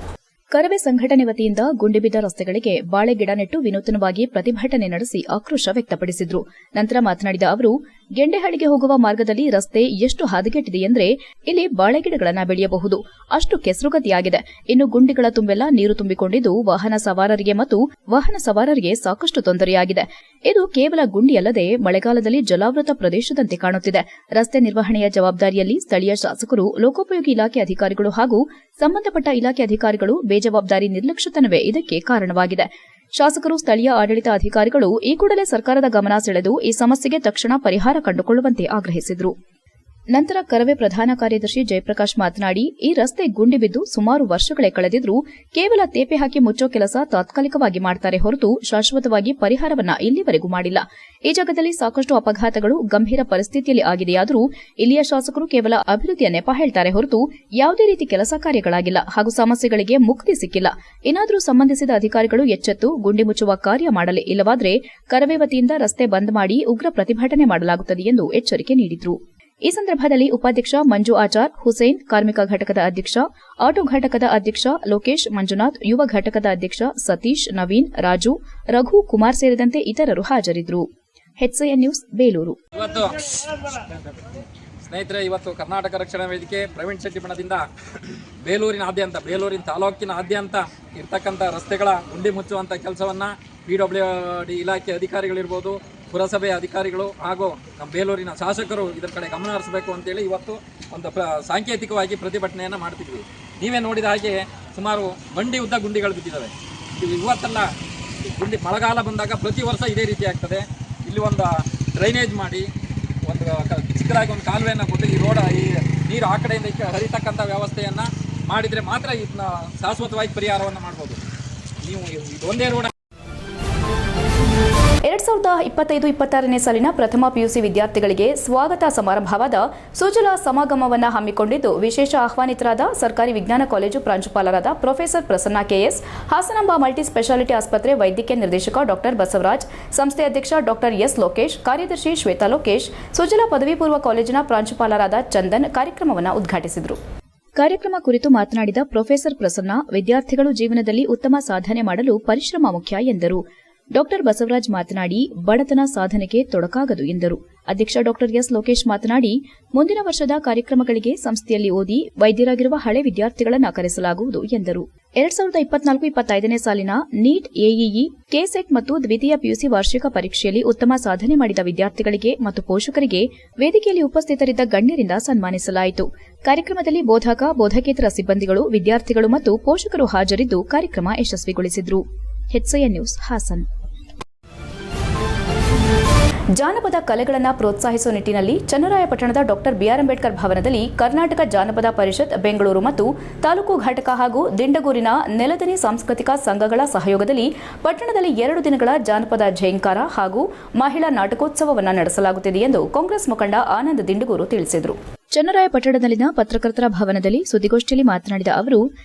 ಕರವೇ ಸಂಘಟನೆ ವತಿಯಿಂದ ಗುಂಡಿಬಿದ್ದ ರಸ್ತೆಗಳಿಗೆ ಬಾಳೆ ಗಿಡ ನೆಟ್ಟು ವಿನೂತನವಾಗಿ ಪ್ರತಿಭಟನೆ ನಡೆಸಿ ಆಕ್ರೋಶ ವ್ಯಕ್ತಪಡಿಸಿದ್ರು. ನಂತರ ಮಾತನಾಡಿದ ಅವರು, ಗೆಂಡೆಹಳ್ಳಿಗೆ ಹೋಗುವ ಮಾರ್ಗದಲ್ಲಿ ರಸ್ತೆ ಎಷ್ಟು ಹದಗೆಟ್ಟಿದೆ ಎಂದರೆ ಇಲ್ಲಿ ಬಾಳೆಗಿಡಗಳನ್ನು ಬೆಳೆಯಬಹುದು, ಅಷ್ಟು ಕೆಸರುಗತಿಯಾಗಿದೆ. ಇನ್ನು ಗುಂಡಿಗಳ ತುಂಬೆಲ್ಲ ನೀರು ತುಂಬಿಕೊಂಡಿದ್ದು ವಾಹನ ಸವಾರರಿಗೆ ಸಾಕಷ್ಟು ತೊಂದರೆಯಾಗಿದೆ. ಇದು ಕೇವಲ ಗುಂಡಿಯಲ್ಲದೆ ಮಳೆಗಾಲದಲ್ಲಿ ಜಲಾವೃತ ಪ್ರದೇಶದಂತೆ ಕಾಣುತ್ತಿದೆ. ರಸ್ತೆ ನಿರ್ವಹಣೆಯ ಜವಾಬ್ದಾರಿಯಲ್ಲಿ ಸ್ಥಳೀಯ ಶಾಸಕರು, ಲೋಕೋಪಯೋಗಿ ಇಲಾಖೆ ಅಧಿಕಾರಿಗಳು ಹಾಗೂ ಸಂಬಂಧಪಟ್ಟ ಇಲಾಖೆ ಅಧಿಕಾರಿಗಳು ಬೇಜವಾಬ್ದಾರಿ ನಿರ್ಲಕ್ಷ್ಯತನವೇ ಇದಕ್ಕೆ ಕಾರಣವಾಗಿದೆ. ಶಾಸಕರು, ಸ್ಥಳೀಯ ಆಡಳಿತ ಅಧಿಕಾರಿಗಳು ಈ ಕೂಡಲೇ ಸರ್ಕಾರದ ಗಮನ ಸೆಳೆದು ಈ ಸಮಸ್ಯೆಗೆ ತಕ್ಷಣ ಪರಿಹಾರ ಕಂಡುಕೊಳ್ಳುವಂತೆ ಆಗ್ರಹಿಸಿದರು. ನಂತರ ಕರವೇ ಪ್ರಧಾನ ಕಾರ್ಯದರ್ಶಿ ಜಯಪ್ರಕಾಶ್ ಮಾತನಾಡಿ, ಈ ರಸ್ತೆ ಗುಂಡಿ ಬಿದ್ದು ಸುಮಾರು ವರ್ಷಗಳೇ ಕಳೆದಿದ್ರೂ ಕೇವಲ ತೇಪೆ ಹಾಕಿ ಮುಚ್ಚೋ ಕೆಲಸ ತಾತ್ಕಾಲಿಕವಾಗಿ ಮಾಡ್ತಾರೆ ಹೊರತು ಶಾಶ್ವತವಾಗಿ ಪರಿಹಾರವನ್ನ ಇಲ್ಲಿವರೆಗೂ ಮಾಡಿಲ್ಲ. ಈ ಜಾಗದಲ್ಲಿ ಸಾಕಷ್ಟು ಅಪಘಾತಗಳು ಗಂಭೀರ ಪರಿಸ್ಥಿತಿಯಲ್ಲಿ ಆಗಿದೆಯಾದರೂ ಇಲ್ಲಿಯ ಶಾಸಕರು ಕೇವಲ ಅಭಿವೃದ್ಧಿಯ ನೆಪ ಹೇಳ್ತಾರೆ ಹೊರತು ಯಾವುದೇ ರೀತಿ ಕೆಲಸ ಕಾರ್ಯಗಳಾಗಿಲ್ಲ ಹಾಗೂ ಸಮಸ್ಯೆಗಳಿಗೆ ಮುಕ್ತಿ ಸಿಕ್ಕಿಲ್ಲ. ಏನಾದರೂ ಸಂಬಂಧಿಸಿದ ಅಧಿಕಾರಿಗಳು ಎಚ್ಚೆತ್ತು ಗುಂಡಿ ಮುಚ್ಚುವ ಕಾರ್ಯ ಮಾಡಲಿ, ಇಲ್ಲವಾದರೆ ಕರವೇ ವತಿಯಿಂದ ರಸ್ತೆ ಬಂದ್ ಮಾಡಿ ಉಗ್ರ ಪ್ರತಿಭಟನೆ ಮಾಡಲಾಗುತ್ತದೆ ಎಂದು ಎಚ್ಚರಿಕೆ ನೀಡಿದರು. ಈ ಸಂದರ್ಭದಲ್ಲಿ ಉಪಾಧ್ಯಕ್ಷ ಮಂಜು ಆಚಾರ್, ಹುಸೇನ್, ಕಾರ್ಮಿಕ ಘಟಕದ ಅಧ್ಯಕ್ಷ, ಆಟೋ ಘಟಕದ ಅಧ್ಯಕ್ಷ ಲೋಕೇಶ್, ಮಂಜುನಾಥ್, ಯುವ ಘಟಕದ ಅಧ್ಯಕ್ಷ ಸತೀಶ್, ನವೀನ್, ರಾಜು, ರಘು, ಕುಮಾರ್ ಸೇರಿದಂತೆ ಇತರರು ಹಾಜರಿದ್ದರು. HCN news, Belur. ಸ್ನೇಹಿತರೆ, ಇವತ್ತು ಕರ್ನಾಟಕ ರಕ್ಷಣಾ ವೇದಿಕೆ ಪ್ರವೀಣ್ ಶೆಟ್ಟಿ ಬಣದಿಂದ ಬೇಲೂರಿನ ತಾಲೂಕಿನಾದ್ಯಂತ ಇರ್ತಕ್ಕಂಥ ರಸ್ತೆಗಳ ಗುಂಡಿ ಮುಚ್ಚುವಂಥ ಕೆಲಸವನ್ನು PWD ಇಲಾಖೆ ಅಧಿಕಾರಿಗಳಿರ್ಬೋದು, ಪುರಸಭೆ ಅಧಿಕಾರಿಗಳು ಹಾಗೂ ನಮ್ಮ ಬೇಲೂರಿನ ಶಾಸಕರು ಇದರ ಕಡೆ ಗಮನ ಹರಿಸಬೇಕು ಅಂತೇಳಿ ಇವತ್ತು ಒಂದು ಸಾಂಕೇತಿಕವಾಗಿ ಪ್ರತಿಭಟನೆಯನ್ನು ಮಾಡ್ತಿದ್ವಿ. ನೀವೇ ನೋಡಿದ ಹಾಗೆ ಸುಮಾರು ಮಂಡಿ ಉದ್ದ ಗುಂಡಿಗಳು ಬಿದ್ದಿದ್ದಾವೆ. ಇವತ್ತೆಲ್ಲ ಗುಂಡಿ ಮಳೆಗಾಲ ಬಂದಾಗ ಪ್ರತಿ ವರ್ಷ ಇದೇ ರೀತಿ ಆಗ್ತದೆ. ಇಲ್ಲಿ ಒಂದು ಡ್ರೈನೇಜ್ ಮಾಡಿ ಒಂದು ಚಿಕ್ಕದಾಗಿ ಒಂದು ಕಾಲುವೆಯನ್ನು ಕೊಟ್ಟು ಈ ನೀರು ಆ ಕಡೆಯಿಂದ ಈ ಕಡೆ ಹರಿತಕ್ಕಂಥ ವ್ಯವಸ್ಥೆಯನ್ನು ಮಾಡಿದರೆ ಮಾತ್ರ ಇದನ್ನ ಶಾಶ್ವತವಾಗಿ ಪರಿಹಾರವನ್ನು ಮಾಡ್ಬೋದು. ನೀವು ಇದೊಂದೇ ರೋಡ್ 2025-26ನೇ ಸಾಲಿನ ಪ್ರಥಮ ಪಿಯುಸಿ ವಿದ್ಯಾರ್ಥಿಗಳಿಗೆ ಸ್ವಾಗತ ಸಮಾರಂಭವಾದ ಸುಜಲಾ ಸಮಾಗಮವನ್ನು ಹಮ್ಮಿಕೊಂಡಿದ್ದು ವಿಶೇಷ ಆಹ್ವಾನಿತರಾದ ಸರ್ಕಾರಿ ವಿಜ್ಞಾನ ಕಾಲೇಜು ಪ್ರಾಂಶುಪಾಲರಾದ professor Prasanna K S, Hasanamba multi speciality ಆಸ್ಪತ್ರೆ ವೈದ್ಯಕೀಯ ನಿರ್ದೇಶಕ ಡಾಕ್ಟರ್ ಬಸವರಾಜ್, ಸಂಸ್ಥೆ ಅಧ್ಯಕ್ಷ ಡಾಕ್ಟರ್ ಎಸ್ ಲೋಕೇಶ್, ಕಾರ್ಯದರ್ಶಿ ಶ್ವೇತಾ ಲೋಕೇಶ್, ಸುಜಲಾ ಪದವಿ ಪೂರ್ವ ಕಾಲೇಜಿನ ಪ್ರಾಂಶುಪಾಲರಾದ ಚಂದನ್ ಕಾರ್ಯಕ್ರಮವನ್ನು ಉದ್ಘಾಟಿಸಿದರು. ಕಾರ್ಯಕ್ರಮ ಕುರಿತು ಮಾತನಾಡಿದ ಪ್ರೊಫೆಸರ್ ಪ್ರಸನ್ನ, ವಿದ್ಯಾರ್ಥಿಗಳು ಜೀವನದಲ್ಲಿ ಉತ್ತಮ ಸಾಧನೆ ಮಾಡಲು ಪರಿಶ್ರಮ ಮುಖ್ಯ ಎಂದರು. ಡಾಕ್ಟರ್ ಬಸವರಾಜ್ ಮಾತನಾಡಿ, ಬಡತನ ಸಾಧನೆಗೆ ತೊಡಕಾಗದು ಎಂದರು. ಅಧ್ಯಕ್ಷ ಡಾಕ್ಟರ್ ಎಸ್ ಲೋಕೇಶ್ ಮಾತನಾಡಿ, ಮುಂದಿನ ವರ್ಷದ ಕಾರ್ಯಕ್ರಮಗಳಿಗೆ ಸಂಸ್ಥೆಯಲ್ಲಿ ಓದಿ ವೈದ್ಯರಾಗಿರುವ ಹಳೆ ವಿದ್ಯಾರ್ಥಿಗಳನ್ನು ಕರೆಸಲಾಗುವುದು ಎಂದರು. 2024-25ನೇ ಸಾಲಿನ ನೀಟ್, ಎಇಇ, ಕೆಸೆಟ್ ಮತ್ತು ದ್ವಿತೀಯ ಪಿಯುಸಿ ವಾರ್ಷಿಕ ಪರೀಕ್ಷೆಯಲ್ಲಿ ಉತ್ತಮ ಸಾಧನೆ ಮಾಡಿದ ವಿದ್ಯಾರ್ಥಿಗಳಿಗೆ ಮತ್ತು ಪೋಷಕರಿಗೆ ವೇದಿಕೆಯಲ್ಲಿ ಉಪಸ್ಥಿತರಿದ್ದ ಗಣ್ಯರಿಂದ ಸನ್ಮಾನಿಸಲಾಯಿತು. ಕಾರ್ಯಕ್ರಮದಲ್ಲಿ ಬೋಧಕ, ಬೋಧಕೇತರ ಸಿಬ್ಬಂದಿಗಳು, ವಿದ್ಯಾರ್ಥಿಗಳು ಮತ್ತು ಪೋಷಕರು ಹಾಜರಿದ್ದು ಕಾರ್ಯಕ್ರಮ ಯಶಸ್ವಿಗೊಳಿಸಿದರು. HCN news Haasan. ಜಾನಪದ ಕಲೆಗಳನ್ನು ಪ್ರೋತ್ಸಾಹಿಸುವ ನಿಟ್ಟಿನಲ್ಲಿ ಚನ್ನರಾಯಪಟ್ಟಣದ ಡಾಕ್ಟರ್ ಬಿಆರ್ ಅಂಬೇಡ್ಕರ್ ಭವನದಲ್ಲಿ ಕರ್ನಾಟಕ ಜಾನಪದ ಪರಿಷತ್ ಬೆಂಗಳೂರು ಮತ್ತು ತಾಲೂಕು ಘಟಕ ಹಾಗೂ ದಿಂಡಗೂರಿನ ನೆಲದನಿ ಸಾಂಸ್ಕೃತಿಕ ಸಂಘಗಳ ಸಹಯೋಗದಲ್ಲಿ ಪಟ್ಟಣದಲ್ಲಿ 2 ದಿನಗಳ ಜಾನಪದ ಝೇಂಕಾರ ಹಾಗೂ ಮಹಿಳಾ ನಾಟಕೋತ್ಸವವನ್ನು ನಡೆಸಲಾಗುತ್ತಿದೆ ಎಂದು ಕಾಂಗ್ರೆಸ್ ಮುಖಂಡ ಆನಂದ್ ದಿಂಡಗೂರು ತಿಳಿಸಿದರು. ಚನ್ನರಾಯಪಟ್ಟಣದಲ್ಲಿನ ಪತ್ರಕರ್ತರ ಭವನದಲ್ಲಿ ಸುದ್ದಿಗೋಷ್ಠಿಯಲ್ಲಿ ಮಾತನಾಡಿದ ಅವರು,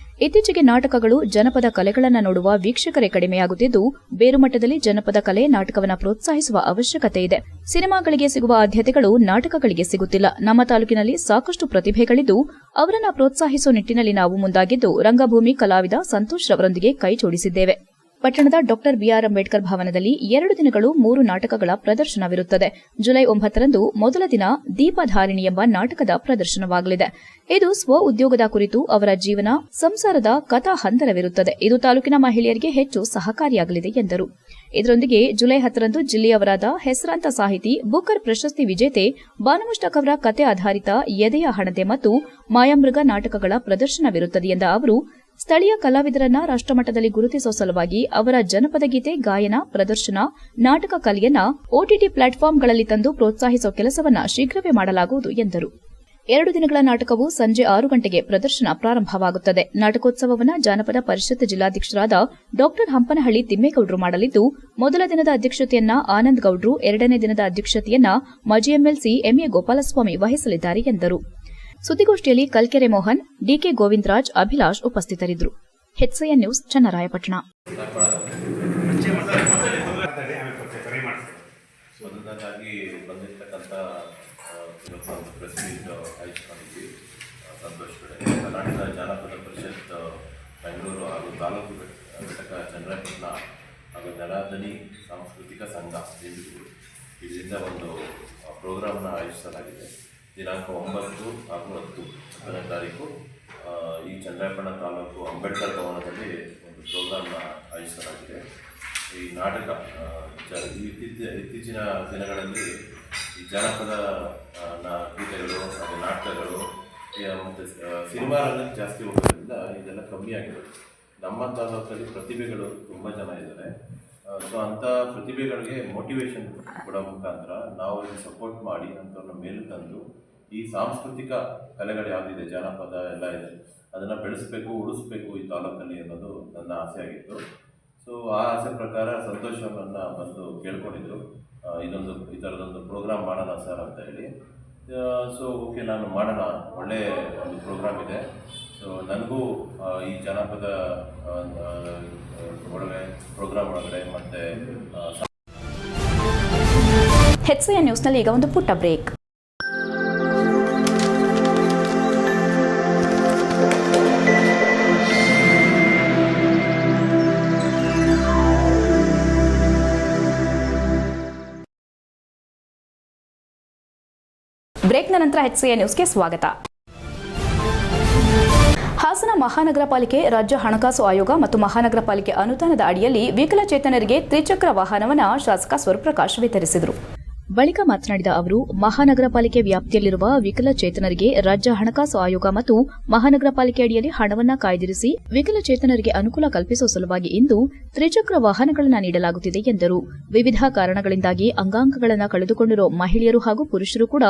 ಇತ್ತೀಚೆಗೆ ನಾಟಕಗಳು, ಜನಪದ ಕಲೆಗಳನ್ನು ನೋಡುವ ವೀಕ್ಷಕರೇ ಕಡಿಮೆಯಾಗುತ್ತಿದ್ದು, ಬೇರುಮಟ್ಟದಲ್ಲಿ ಜನಪದ ಕಲೆ, ನಾಟಕವನ್ನು ಪ್ರೋತ್ಸಾಹಿಸುವ ಅವಶ್ಯಕತೆ ಇದೆ. ಸಿನಿಮಾಗಳಿಗೆ ಸಿಗುವ ಆದ್ಯತೆಗಳು ನಾಟಕಗಳಿಗೆ ಸಿಗುತ್ತಿಲ್ಲ. ನಮ್ಮ ತಾಲೂಕಿನಲ್ಲಿ ಸಾಕಷ್ಟು ಪ್ರತಿಭೆಗಳಿದ್ದು, ಅವರನ್ನು ಪ್ರೋತ್ಸಾಹಿಸುವ ನಿಟ್ಟಿನಲ್ಲಿ ನಾವು ಮುಂದಾಗಿದ್ದು, ರಂಗಭೂಮಿ ಕಲಾವಿದ ಸಂತೋಷ್ ರವರೊಂದಿಗೆ ಕೈ ಜೋಡಿಸಿದ್ದೇವೆ. ಪಟ್ಟಣದ ಡಾಕ್ಟರ್ ಬಿಆರ್ ಅಂಬೇಡ್ಕರ್ ಭವನದಲ್ಲಿ 2 ದಿನಗಳು 3 ನಾಟಕಗಳ ಪ್ರದರ್ಶನವಿರುತ್ತದೆ. ಜುಲೈ 9ರಂದು ಮೊದಲ ದಿನ ದೀಪಧಾರಿಣಿ ಎಂಬ ನಾಟಕದ ಪ್ರದರ್ಶನವಾಗಲಿದೆ. ಇದು ಸ್ವ ಉದ್ಯೋಗದ ಕುರಿತು ಅವರ ಜೀವನ, ಸಂಸಾರದ ಕಥಾ ಹಂದರವಿರುತ್ತದೆ. ಇದು ತಾಲೂಕಿನ ಮಹಿಳೆಯರಿಗೆ ಹೆಚ್ಚು ಸಹಕಾರಿಯಾಗಲಿದೆ ಎಂದರು. ಇದರೊಂದಿಗೆ ಜುಲೈ 10ರಂದು ಜಿಲ್ಲೆಯವರಾದ ಹೆಸರಾಂತ ಸಾಹಿತಿ, ಬುಕರ್ ಪ್ರಶಸ್ತಿ ವಿಜೇತೆ ಬಾನುಮುಷ್ಟಕ್ ಅವರ ಕತೆ ಆಧಾರಿತ ಎದೆಯ ಹಣತೆ ಮತ್ತು ಮಾಯಾಮೃಗ ನಾಟಕಗಳ ಪ್ರದರ್ಶನವಿರುತ್ತದೆ ಎಂದ ಅವರು, ಸ್ಥಳೀಯ ಕಲಾವಿದರನ್ನ ರಾಷ್ಟ್ರಮಟ್ಟದಲ್ಲಿ ಗುರುತಿಸುವ ಸಲುವಾಗಿ ಅವರ ಜನಪದ ಗೀತೆ, ಗಾಯನ, ಪ್ರದರ್ಶನ, ನಾಟಕ ಕಲೆಯನ್ನ OTT ಪ್ಲಾಟ್ಫಾರ್ಮ್ಗಳಲ್ಲಿ ತಂದು ಪ್ರೋತ್ಸಾಹಿಸುವ ಕೆಲಸವನ್ನ ಶೀಘ್ರವೇ ಮಾಡಲಾಗುವುದು ಎಂದರು. 2 ದಿನಗಳ ನಾಟಕವು ಸಂಜೆ 6 ಗಂಟೆಗೆ ಪ್ರದರ್ಶನ ಪ್ರಾರಂಭವಾಗುತ್ತದೆ. ನಾಟಕೋತ್ಸವವನ್ನು ಜಾನಪದ ಪರಿಷತ್ ಜಿಲ್ಲಾಧ್ಯಕ್ಷರಾದ ಡಾಕ್ಟರ್ ಹಂಪನಹಳ್ಳಿ ತಿಮ್ಮೇಗೌಡರು ಮಾಡಲಿದ್ದು, ಮೊದಲ ದಿನದ ಅಧ್ಯಕ್ಷತೆಯನ್ನ ಆನಂದ್ ಗೌಡ್ರು, 2ನೇ ದಿನದ ಅಧ್ಯಕ್ಷತೆಯನ್ನ ಮಾಜಿ MLC ಎಂಎ ಗೋಪಾಲಸ್ವಾಮಿ ವಹಿಸಲಿದ್ದಾರೆ ಎಂದರು. ಸುದ್ದಿಗೋಷ್ಠಿಯಲ್ಲಿ ಕಲ್ಕೆರೆ ಮೋಹನ್, ಡಿಕೆ ಗೋವಿಂದರಾಜ್, ಅಭಿಲಾಷ್ ಉಪಸ್ಥಿತರಿದ್ದರು. HCN news Channarayapatna. ಮೊದಲನೇದಾಗಿ ಬಂದಿರತಕ್ಕಂಥ ಪ್ರೆಸ್ ಮೀಟ್ ಆಯೋಜಿಸಿಕೊಂಡಿದ್ವಿ. ಸಂತೋಷ್ ಕಡೆ ಕರ್ನಾಟಕ ಜಾನಪದ ಪರಿಷತ್ ಬೆಂಗಳೂರು ಹಾಗೂ ತಾಲೂಕು ಘಟಕ ಚನ್ನರಾಯಪಟ್ಟಣ ಹಾಗೂ ನೆಲದನಿ ಸಾಂಸ್ಕೃತಿಕ ಸಂಘ ಇದರಿಂದ ಒಂದು ಪ್ರೋಗ್ರಾಮನ್ನು ಆಯೋಜಿಸಲಾಗಿದೆ. ದಿನಾಂಕ 9 ಹಾಗೂ 10ನೇ ತಾರೀಕು ಈ ಚನ್ನರಾಯಪಟ್ಟಣ ತಾಲೂಕು ಅಂಬೇಡ್ಕರ್ ಭವನದಲ್ಲಿ ಒಂದು ಪ್ರೋಗ್ರಾಮ್ನ ಆಯೋಜಿಸಲಾಗಿದೆ. ಈ ನಾಟಕ ಇತ್ತೀಚಿನ ದಿನಗಳಲ್ಲಿ ಈ ಜಾನಪದ ಗೀತೆಗಳು ಹಾಗೂ ನಾಟಕಗಳು ಮತ್ತು ಸಿನಿಮಾ ರಂಗಕ್ಕೆ ಜಾಸ್ತಿ ಹೋಗೋದ್ರಿಂದ ಇದೆಲ್ಲ ಕಮ್ಮಿಯಾಗಿದೆ. ನಮ್ಮ ತಾಲೂಕಲ್ಲಿ ಪ್ರತಿಭೆಗಳು ತುಂಬ ಜನ ಇದ್ದಾರೆ. ಸೊ ಅಂಥ ಪ್ರತಿಭೆಗಳಿಗೆ ಮೋಟಿವೇಶನ್ ಕೊಡೋ ಮುಖಾಂತರ ನಾವು ಇದನ್ನು ಸಪೋರ್ಟ್ ಮಾಡಿ ಅಂಥವ್ರನ್ನ ಮೇಲೆ ತಂದು ಈ ಸಾಂಸ್ಕೃತಿಕ ಕಲೆಗಳು ಯಾವುದಿದೆ, ಜಾನಪದ ಎಲ್ಲ ಇದೆ, ಅದನ್ನು ಬೆಳೆಸಬೇಕು, ಉಳಿಸ್ಬೇಕು ಈ ತಾಲೂಕಲ್ಲಿ ಅನ್ನೋದು ನನ್ನ ಆಸೆ ಆಗಿತ್ತು. ಸೊ ಆ ಆಸೆ ಪ್ರಕಾರ ಸಂತೋಷ್ ಅವರನ್ನು ಬಂದು ಕೇಳ್ಕೊಂಡಿದ್ರು, ಈ ಥರದೊಂದು ಪ್ರೋಗ್ರಾಮ್ ಮಾಡೋಣ ಸರ್ ಅಂತ ಹೇಳಿ. ಸೊ ಓಕೆ, ನಾನು ಮಾಡೋಣ, ಒಳ್ಳೆಯ ಒಂದು ಪ್ರೋಗ್ರಾಮ್ ಇದೆ. ಸೊ ನನಗೂ ಈ ಜಾನಪದ ಪ್ರೋಗ್ರಾಮ್ ಒಳಗಡೆ ಮತ್ತು HCN ನ್ಯೂಸ್ನಲ್ಲಿ ಈಗ ಒಂದು ಪುಟ್ಟ ಬ್ರೇಕ್. ಬ್ರೇಕ್ನ ನಂತರ HCN ನ್ಯೂಸ್ಗೆ ಸ್ವಾಗತ. ಹಾಸನ ಮಹಾನಗರ ಪಾಲಿಕೆ ರಾಜ್ಯ ಹಣಕಾಸು ಆಯೋಗ ಮತ್ತು ಮಹಾನಗರ ಪಾಲಿಕೆ ಅನುದಾನದ ಅಡಿಯಲ್ಲಿ ವಿಕಲಚೇತನರಿಗೆ ತ್ರಿಚಕ್ರ ವಾಹನವನ್ನು ಶಾಸಕ ಸ್ವರ್ಪ್ರಕಾಶ್ ವಿತರಿಸಿದರು. ಬಳಿಕ ಮಾತನಾಡಿದ ಅವರು, ಮಹಾನಗರ ಪಾಲಿಕೆ ವ್ಯಾಪ್ತಿಯಲ್ಲಿರುವ ವಿಕಲಚೇತನರಿಗೆ ರಾಜ್ಯ ಹಣಕಾಸು ಆಯೋಗ ಮತ್ತು ಮಹಾನಗರ ಪಾಲಿಕೆ ಅಡಿಯಲ್ಲಿ ಹಣವನ್ನು ಕಾಯ್ದಿರಿಸಿ ವಿಕಲಚೇತನರಿಗೆ ಅನುಕೂಲ ಕಲ್ಪಿಸುವ ಸಲುವಾಗಿ ಇಂದು ತ್ರಿಚಕ್ರ ವಾಹನಗಳನ್ನು ನೀಡಲಾಗುತ್ತಿದೆ ಎಂದರು. ವಿವಿಧ ಕಾರಣಗಳಿಂದಾಗಿ ಅಂಗಾಂಗಗಳನ್ನು ಕಳೆದುಕೊಂಡಿರುವ ಮಹಿಳೆಯರು ಹಾಗೂ ಪುರುಷರು ಕೂಡ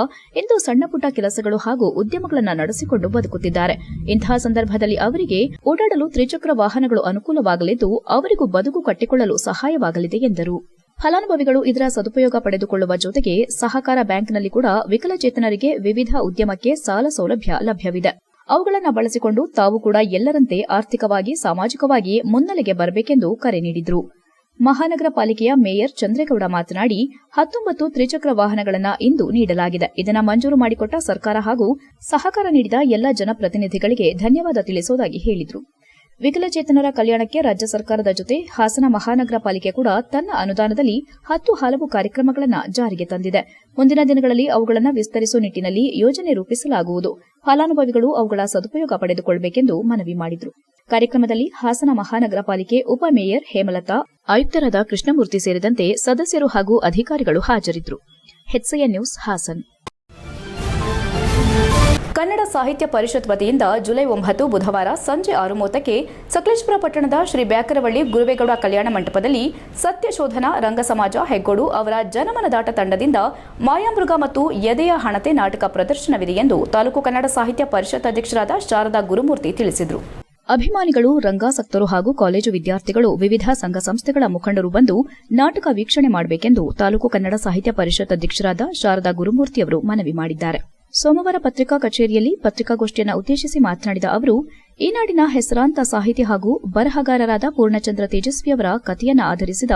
ಇಂದು ಸಣ್ಣಪುಟ್ಟ ಕೆಲಸಗಳು ಹಾಗೂ ಉದ್ಯಮಗಳನ್ನು ನಡೆಸಿಕೊಂಡು ಬದುಕುತ್ತಿದ್ದಾರೆ. ಇಂತಹ ಸಂದರ್ಭದಲ್ಲಿ ಅವರಿಗೆ ಓಡಾಡಲು ತ್ರಿಚಕ್ರ ವಾಹನಗಳು ಅನುಕೂಲವಾಗಲಿದ್ದು ಅವರಿಗೂ ಬದುಕು ಕಟ್ಟಿಕೊಳ್ಳಲು ಸಹಾಯವಾಗಲಿದೆ ಎಂದರು. ಫಲಾನುಭವಿಗಳು ಇದರ ಸದುಪಯೋಗ ಪಡೆದುಕೊಳ್ಳುವ ಜೊತೆಗೆ ಸಹಕಾರ ಬ್ಯಾಂಕ್ನಲ್ಲಿ ಕೂಡ ವಿಕಲಚೇತನರಿಗೆ ವಿವಿಧ ಉದ್ಯಮಕ್ಕೆ ಸಾಲ ಸೌಲಭ್ಯ ಲಭ್ಯವಿದೆ. ಅವುಗಳನ್ನು ಬಳಸಿಕೊಂಡು ತಾವು ಕೂಡ ಎಲ್ಲರಂತೆ ಆರ್ಥಿಕವಾಗಿ ಸಾಮಾಜಿಕವಾಗಿ ಮುನ್ನೆಲೆಗೆ ಬರಬೇಕೆಂದು ಕರೆ ನೀಡಿದರು. ಮಹಾನಗರ ಪಾಲಿಕೆಯ ಮೇಯರ್ ಚಂದ್ರೇಗೌಡ ಮಾತನಾಡಿ 19 ತ್ರಿಚಕ್ರ ವಾಹನಗಳನ್ನು ಇಂದು ನೀಡಲಾಗಿದೆ. ಇದನ್ನು ಮಂಜೂರು ಮಾಡಿಕೊಟ್ಟ ಸರ್ಕಾರ ಹಾಗೂ ಸಹಕಾರ ನೀಡಿದ ಎಲ್ಲ ಜನಪ್ರತಿನಿಧಿಗಳಿಗೆ ಧನ್ಯವಾದ ತಿಳಿಸುವುದಾಗಿ ಹೇಳಿದರು. ವಿಕಲಚೇತನರ ಕಲ್ಯಾಣಕ್ಕೆ ರಾಜ್ಯ ಸರ್ಕಾರದ ಜೊತೆ ಹಾಸನ ಮಹಾನಗರ ಪಾಲಿಕೆ ಕೂಡ ತನ್ನ ಅನುದಾನದಲ್ಲಿ 10 ಹಲವು ಕಾರ್ಯಕ್ರಮಗಳನ್ನು ಜಾರಿಗೆ ತಂದಿದೆ. ಮುಂದಿನ ದಿನಗಳಲ್ಲಿ ಅವುಗಳನ್ನು ವಿಸ್ತರಿಸುವ ನಿಟ್ಟಿನಲ್ಲಿ ಯೋಜನೆ ರೂಪಿಸಲಾಗುವುದು. ಫಲಾನುಭವಿಗಳು ಅವುಗಳ ಸದುಪಯೋಗ ಪಡೆದುಕೊಳ್ಳಬೇಕೆಂದು ಮನವಿ ಮಾಡಿದರು. ಕಾರ್ಯಕ್ರಮದಲ್ಲಿ ಹಾಸನ ಮಹಾನಗರ ಪಾಲಿಕೆ ಉಪ ಮೇಯರ್ ಹೇಮಲತಾ, ಆಯುಕ್ತರಾದ ಕೃಷ್ಣಮೂರ್ತಿ ಸೇರಿದಂತೆ ಸದಸ್ಯರು ಹಾಗೂ ಅಧಿಕಾರಿಗಳು ಹಾಜರಿದ್ದರು. HCN news Haasan. ಕನ್ನಡ ಸಾಹಿತ್ಯ ಪರಿಷತ್ ವತಿಯಿಂದ ಜುಲೈ 9 ಬುಧವಾರ ಸಂಜೆ 6:30ಕ್ಕೆ ಸಕಲೇಶಪುರ ಪಟ್ಟಣದ ಶ್ರೀ ಬ್ಯಾಕರವಳ್ಳಿ ಗುರುವೇಗೌಡ ಕಲ್ಯಾಣ ಮಂಟಪದಲ್ಲಿ ಸತ್ಯಶೋಧನಾ ರಂಗ ಸಮಾಜ ಹೆಗ್ಗೋಡು ಅವರ ಜನಮನದಾಟ ತಂಡದಿಂದ ಮಾಯಾಮೃಗ ಮತ್ತು ಎದೆಯ ಹಣತೆ ನಾಟಕ ಪ್ರದರ್ಶನವಿದೆ ಎಂದು ತಾಲೂಕು ಕನ್ನಡ ಸಾಹಿತ್ಯ ಪರಿಷತ್ ಅಧ್ಯಕ್ಷರಾದ ಶಾರದಾ ಗುರುಮೂರ್ತಿ ತಿಳಿಸಿದರು. ಅಭಿಮಾನಿಗಳು, ರಂಗಾಸಕ್ತರು ಹಾಗೂ ಕಾಲೇಜು ವಿದ್ಯಾರ್ಥಿಗಳು, ವಿವಿಧ ಸಂಘ ಸಂಸ್ಥೆಗಳ ಮುಖಂಡರು ಬಂದು ನಾಟಕ ವೀಕ್ಷಣೆ ಮಾಡಬೇಕೆಂದು ತಾಲೂಕು ಕನ್ನಡ ಸಾಹಿತ್ಯ ಪರಿಷತ್ ಅಧ್ಯಕ್ಷರಾದ ಶಾರದಾ ಗುರುಮೂರ್ತಿಯವರು ಮನವಿ ಮಾಡಿದ್ದಾರೆ. ಸೋಮವಾರ ಪತ್ರಿಕಾ ಕಚೇರಿಯಲ್ಲಿ ಪತ್ರಿಕಾಗೋಷ್ಠಿಯನ್ನು ಉದ್ದೇಶಿಸಿ ಮಾತನಾಡಿದ ಅವರು, ಈ ನಾಡಿನ ಹೆಸರಾಂತ ಸಾಹಿತಿ ಹಾಗೂ ಬರಹಗಾರರಾದ ಪೂರ್ಣಚಂದ್ರ ತೇಜಸ್ವಿಯವರ ಕಥೆಯನ್ನು ಆಧರಿಸಿದ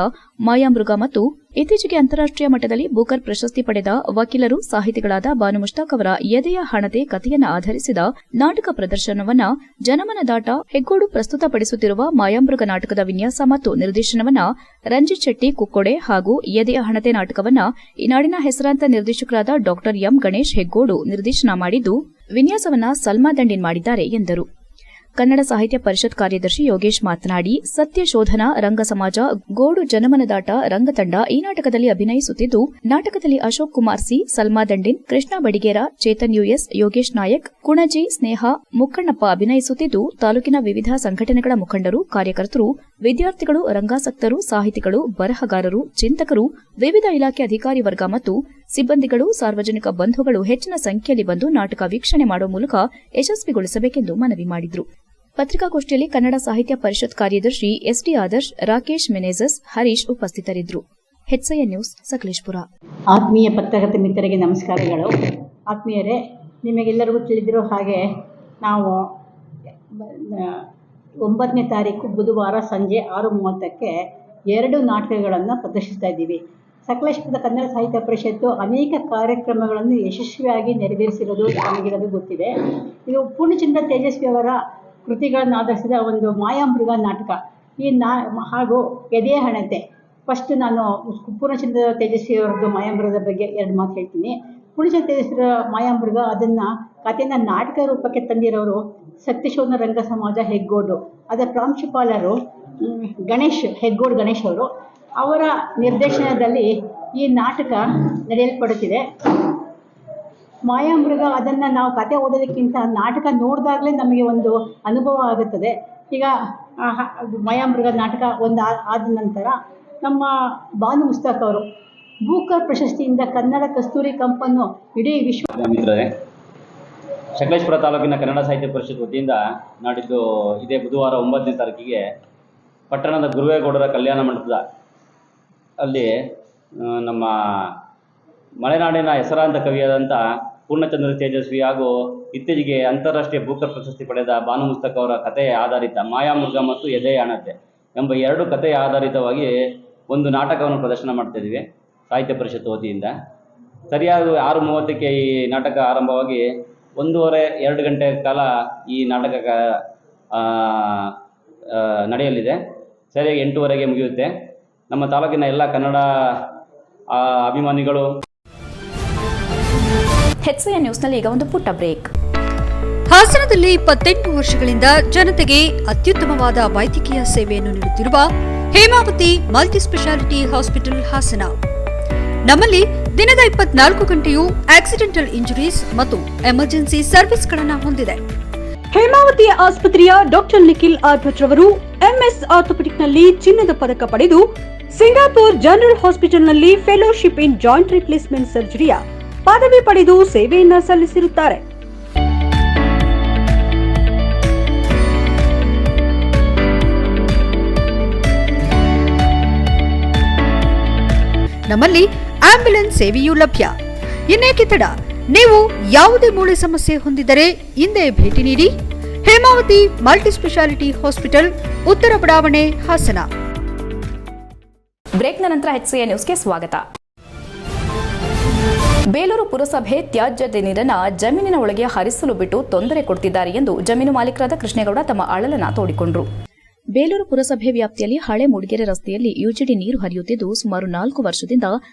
ಮಾಯಾಮೃಗ ಮತ್ತು ಇತ್ತೀಚೆಗೆ ಅಂತಾರಾಷ್ಟೀಯ ಮಟ್ಟದಲ್ಲಿ ಬೂಕರ್ ಪ್ರಶಸ್ತಿ ಪಡೆದ ವಕೀಲರು, ಸಾಹಿತಿಗಳಾದ ಬಾನು ಮುಷ್ತಾಕ್ ಅವರ ಎದೆಯ ಹಣತೆ ಕಥೆಯನ್ನು ಆಧರಿಸಿದ ನಾಟಕ ಪ್ರದರ್ಶನವನ್ನು ಜನಮನದಾಟ ಹೆಗ್ಗೋಡು ಪ್ರಸ್ತುತಪಡಿಸುತ್ತಿರುವ ಮಾಯಾಮೃಗ ನಾಟಕದ ವಿನ್ಯಾಸ ಮತ್ತು ನಿರ್ದೇಶನವನ್ನು ರಂಜಿತ್ ಶೆಟ್ಟಿ ಕುಕ್ಕೊಡೆ ಹಾಗೂ ಎದೆಯ ಹಣತೆ ನಾಟಕವನ್ನು ಈ ನಾಡಿನ ಹೆಸರಾಂತ ನಿರ್ದೇಶಕರಾದ ಡಾ ಎಂ ಗಣೇಶ್ ಹೆಗ್ಗೋಡು ನಿರ್ದೇಶನ ಮಾಡಿದ್ದು, ವಿನ್ಯಾಸವನ್ನು ಸಲ್ಮಾ ದಂಡಿನ್ ಮಾಡಿದ್ದಾರೆ ಎಂದರು. ಕನ್ನಡ ಸಾಹಿತ್ಯ ಪರಿಷತ್ ಕಾರ್ಯದರ್ಶಿ ಯೋಗೇಶ್ ಮಾತನಾಡಿ, ಸತ್ಯಶೋಧನಾ ರಂಗ ಸಮಾಜ ಗೋಡು ಜನಮನದಾಟ ರಂಗತಂಡ ಈ ನಾಟಕದಲ್ಲಿ ಅಭಿನಯಿಸುತ್ತಿದ್ದು, ನಾಟಕದಲ್ಲಿ ಅಶೋಕ್ ಕುಮಾರ್ ಸಿ, ಸಲ್ಮಾ ದಂಡಿನ್, ಕೃಷ್ಣ ಬಡಿಗೇರ, ಚೇತನ್ ಯುಎಸ್, ಯೋಗೇಶ್ ನಾಯಕ್, ಕುಣಜಿ, ಸ್ನೇಹ, ಮುಕ್ಕಣ್ಣಪ್ಪ ಅಭಿನಯಿಸುತ್ತಿದ್ದು, ತಾಲೂಕಿನ ವಿವಿಧ ಸಂಘಟನೆಗಳ ಮುಖಂಡರು, ಕಾರ್ಯಕರ್ತರು, ವಿದ್ಯಾರ್ಥಿಗಳು, ರಂಗಾಸಕ್ತರು, ಸಾಹಿತಿಗಳು, ಬರಹಗಾರರು, ಚಿಂತಕರು, ವಿವಿಧ ಇಲಾಖೆ ಅಧಿಕಾರಿ ವರ್ಗ ಮತ್ತು ಸಿಬ್ಬಂದಿಗಳು, ಸಾರ್ವಜನಿಕ ಬಂಧುಗಳು ಹೆಚ್ಚಿನ ಸಂಖ್ಯೆಯಲ್ಲಿ ಬಂದು ನಾಟಕ ವೀಕ್ಷಣೆ ಮಾಡುವ ಮೂಲಕ ಯಶಸ್ವಿಗೊಳಿಸಬೇಕೆಂದು ಮನವಿ ಮಾಡಿದರು. ಪತ್ರಿಕಾಗೋಷ್ಠಿಯಲ್ಲಿ ಕನ್ನಡ ಸಾಹಿತ್ಯ ಪರಿಷತ್ ಕಾರ್ಯದರ್ಶಿ ಎಸ್ಡಿ ಆದರ್ಶ್, ರಾಕೇಶ್ ಮೆನೇಜಸ್, ಹರೀಶ್ ಉಪಸ್ಥಿತರಿದ್ದರು. HCN news Sakleshpur. ಆತ್ಮೀಯ ಪತ್ರಕರ್ತ ಮಿತ್ರರಿಗೆ ನಮಸ್ಕಾರಗಳು. ಆತ್ಮೀಯರೇ, ನಿಮಗೆಲ್ಲರಿಗೂ ತಿಳಿದಿರೋ ಹಾಗೆ ನಾವು 9ನೇ ತಾರೀಕು ಬುಧವಾರ ಸಂಜೆ 6:30ಕ್ಕೆ 2 ನಾಟಕಗಳನ್ನು ಪ್ರದರ್ಶಿಸ್ತಾ ಇದ್ದೀವಿ. ಸಕಲೇಶಪುರದ ಕನ್ನಡ ಸಾಹಿತ್ಯ ಪರಿಷತ್ತು ಅನೇಕ ಕಾರ್ಯಕ್ರಮಗಳನ್ನು ಯಶಸ್ವಿಯಾಗಿ ನೆರವೇರಿಸಿರೋದು ನಮಗೆಲ್ಲರಿಗೂ ಗೊತ್ತಿದೆ. ಇದು ಪೂರ್ಣಚಂದ್ರ ತೇಜಸ್ವಿ ಅವರ ಕೃತಿಗಳನ್ನು ಆಧರಿಸಿದ ಒಂದು ಮಾಯಾಮೃಗ ನಾಟಕ. ಹಾಗೂ ಎದೆಯ ಹಣತೆ. ಫಸ್ಟ್ ನಾನು ಪೂರ್ಣಚಂದ್ರ ತೇಜಸ್ವಿ ಅವರದ್ದು ಮಾಯಾಮೃಗದ ಬಗ್ಗೆ 2 ಮಾತು ಹೇಳ್ತೀನಿ. ಪೂರ್ಣಚಂದ್ರ ತೇಜಸ್ವಿ ಮಾಯಾಮೃಗ ಅದನ್ನು ಕಥೆಯನ್ನು ನಾಟಕ ರೂಪಕ್ಕೆ ತಂದಿರೋರು ಸತ್ಯಶೋಧನಾ ರಂಗ ಸಮಾಜ ಹೆಗ್ಗೋಡು. ಅದರ ಪ್ರಾಂಶುಪಾಲರು ಹೆಗ್ಗೋಡು ಗಣೇಶ್ ಅವರು. ಅವರ ನಿರ್ದೇಶನದಲ್ಲಿ ಈ ನಾಟಕ ನಡೆಯಲ್ಪಡುತ್ತಿದೆ. ಮಾಯಾಮೃಗ ಅದನ್ನು ನಾವು ಕತೆ ಓದೋದಕ್ಕಿಂತ ನಾಟಕ ನೋಡಿದಾಗಲೇ ನಮಗೆ ಒಂದು ಅನುಭವ ಆಗುತ್ತದೆ. ಈಗ ಮಾಯಾಮೃಗ ನಾಟಕ ಆದ ನಂತರ ನಮ್ಮ ಬಾನು ಮುಸ್ತಾಕ್ ಅವರು ಬೂಕರ್ ಪ್ರಶಸ್ತಿಯಿಂದ ಕನ್ನಡ ಕಸ್ತೂರಿ ಕಂಪನ್ನು ಇಡೀ ವಿಶ್ವ ಮಿತ್ರರೇ, ಸಕಲೇಶಪುರ ತಾಲೂಕಿನ ಕನ್ನಡ ಸಾಹಿತ್ಯ ಪರಿಷತ್ ವತಿಯಿಂದ ನಾಡಿದ್ದು ಇದೇ ಬುಧವಾರ 9ನೇ ತಾರೀಕಿಗೆ ಪಟ್ಟಣದ ಗುರುವೇಗೌಡರ ಕಲ್ಯಾಣ ಮಂಟಪದ ಅಲ್ಲಿ ನಮ್ಮ ಮಲೆನಾಡಿನ ಹೆಸರಾಂತ ಕವಿಯಾದಂಥ ಪೂರ್ಣಚಂದ್ರ ತೇಜಸ್ವಿ ಹಾಗೂ ಇತ್ತೀಚೆಗೆ ಅಂತಾರಾಷ್ಟ್ರೀಯ ಬೂಕರ್ ಪ್ರಶಸ್ತಿ ಪಡೆದ ಬಾನು ಮುಸ್ತಕ್ ಅವರ ಕಥೆಯ ಆಧಾರಿತ ಮಾಯಾಮೃಗ ಮತ್ತು ಎದೆಯ ಹಣತೆ ಎಂಬ 2 ಕಥೆಯ ಆಧಾರಿತವಾಗಿ ಒಂದು ನಾಟಕವನ್ನು ಪ್ರದರ್ಶನ ಮಾಡ್ತಾಯಿದ್ದೀವಿ ಸಾಹಿತ್ಯ ಪರಿಷತ್ ವತಿಯಿಂದ. ಸರಿಯಾಗಿ 6:30ಕ್ಕೆ ಈ ನಾಟಕ ಆರಂಭವಾಗಿ 1:30-2 ಗಂಟೆ ಕಾಲ ಈ ನಾಟಕ ನಡೆಯಲಿದೆ. ಸರಿಯಾಗಿ 8:30ಗೆ ಮುಗಿಯುತ್ತೆ. ನಮ್ಮ ತಾಲೂಕಿನ ಎಲ್ಲ ಕನ್ನಡ ಅಭಿಮಾನಿಗಳು. HCN ನ್ಯೂಸ್ನಲ್ಲಿ ಈಗ ಒಂದು ಪುಟ್ಟ ಬ್ರೇಕ್. ಹಾಸನದಲ್ಲಿ 28 ವರ್ಷಗಳಿಂದ ಜನತೆಗೆ ಅತ್ಯುತ್ತಮವಾದ ವೈದ್ಯಕೀಯ ಸೇವೆಯನ್ನು ನೀಡುತ್ತಿರುವ Hemavathi multi speciality hospital Hassan. ನಮ್ಮಲ್ಲಿ ದಿನದ 24 ಗಂಟೆಯೂ ಆಕ್ಸಿಡೆಂಟಲ್ ಇಂಜುರೀಸ್ ಮತ್ತು ಎಮರ್ಜೆನ್ಸಿ ಸರ್ವಿಸ್ಗಳನ್ನು ಹೊಂದಿದೆ. ಹೇಮಾವತಿ ಆಸ್ಪತ್ರೆಯ ಡಾಕ್ಟರ್ ನಿಖಿಲ್ ಆರ್ ಭಟ್ ರವರು ಎಂಎಸ್ ಆರ್ಥೋಪೆಡಿಕ್ನಲ್ಲಿ ಚಿನ್ನದ ಪದಕ ಪಡೆದು ಸಿಂಗಾಪುರ್ ಜನರಲ್ ಹಾಸ್ಪಿಟಲ್ನಲ್ಲಿ ಫೆಲೋಶಿಪ್ ಇನ್ ಜಾಯಿಂಟ್ ರಿಪ್ಲೇಸ್ಮೆಂಟ್ ಸರ್ಜರಿಯ ಪದವಿ ಪಡೆದು ಸೇವೆಯನ್ನ ಸಲ್ಲಿಸಿರುತ್ತಾರೆ. ನಮ್ಮಲ್ಲಿ ಆಂಬ್ಯುಲೆನ್ಸ್ ಸೇವೆಯೂ ಲಭ್ಯ. ಇನ್ನೇಕೆ ತಡ? ನೀವು ಯಾವುದೇ ಮೂಳೆ ಸಮಸ್ಯೆ ಹೊಂದಿದ್ದರೆ ಹಿಂದೆ ಭೇಟಿ ನೀಡಿ. ಹೇಮಾವತಿ ಮಲ್ಟಿ ಸ್ಪೆಷಾಲಿಟಿ ಹಾಸ್ಪಿಟಲ್, ಉತ್ತರ ಬಡಾವಣೆ, ಹಾಸನ. ಬ್ರೇಕ್ನ ನಂತರ HCA ನ್ಯೂಸ್ಗೆ ಸ್ವಾಗತ. ಬೇಲೂರು ಪುರಸಭೆ ತ್ಯಾಜ್ಯದ ನೀರನ್ನು ಜಮೀನಿನ ಒಳಗೆ ಹರಿಸಲು ಬಿಟ್ಟು ತೊಂದರೆ ಕೊಡುತ್ತಿದ್ದಾರೆ ಎಂದು ಜಮೀನು ಮಾಲೀಕರಾದ ಕೃಷ್ಣೇಗೌಡ ತಮ್ಮ ಅಳಲನ್ನು ತೋಡಿಕೊಂಡರು. ಬೇಲೂರು ಪುರಸಭೆ ವ್ಯಾಪ್ತಿಯಲ್ಲಿ ಹಳೆ ಮೂಡಿಗೆರೆ ರಸ್ತೆಯಲ್ಲಿ ಯುಜಿಡಿ ನೀರು ಹರಿಯುತ್ತಿದ್ದು ಸುಮಾರು 4 ವರ್ಷದಿಂದ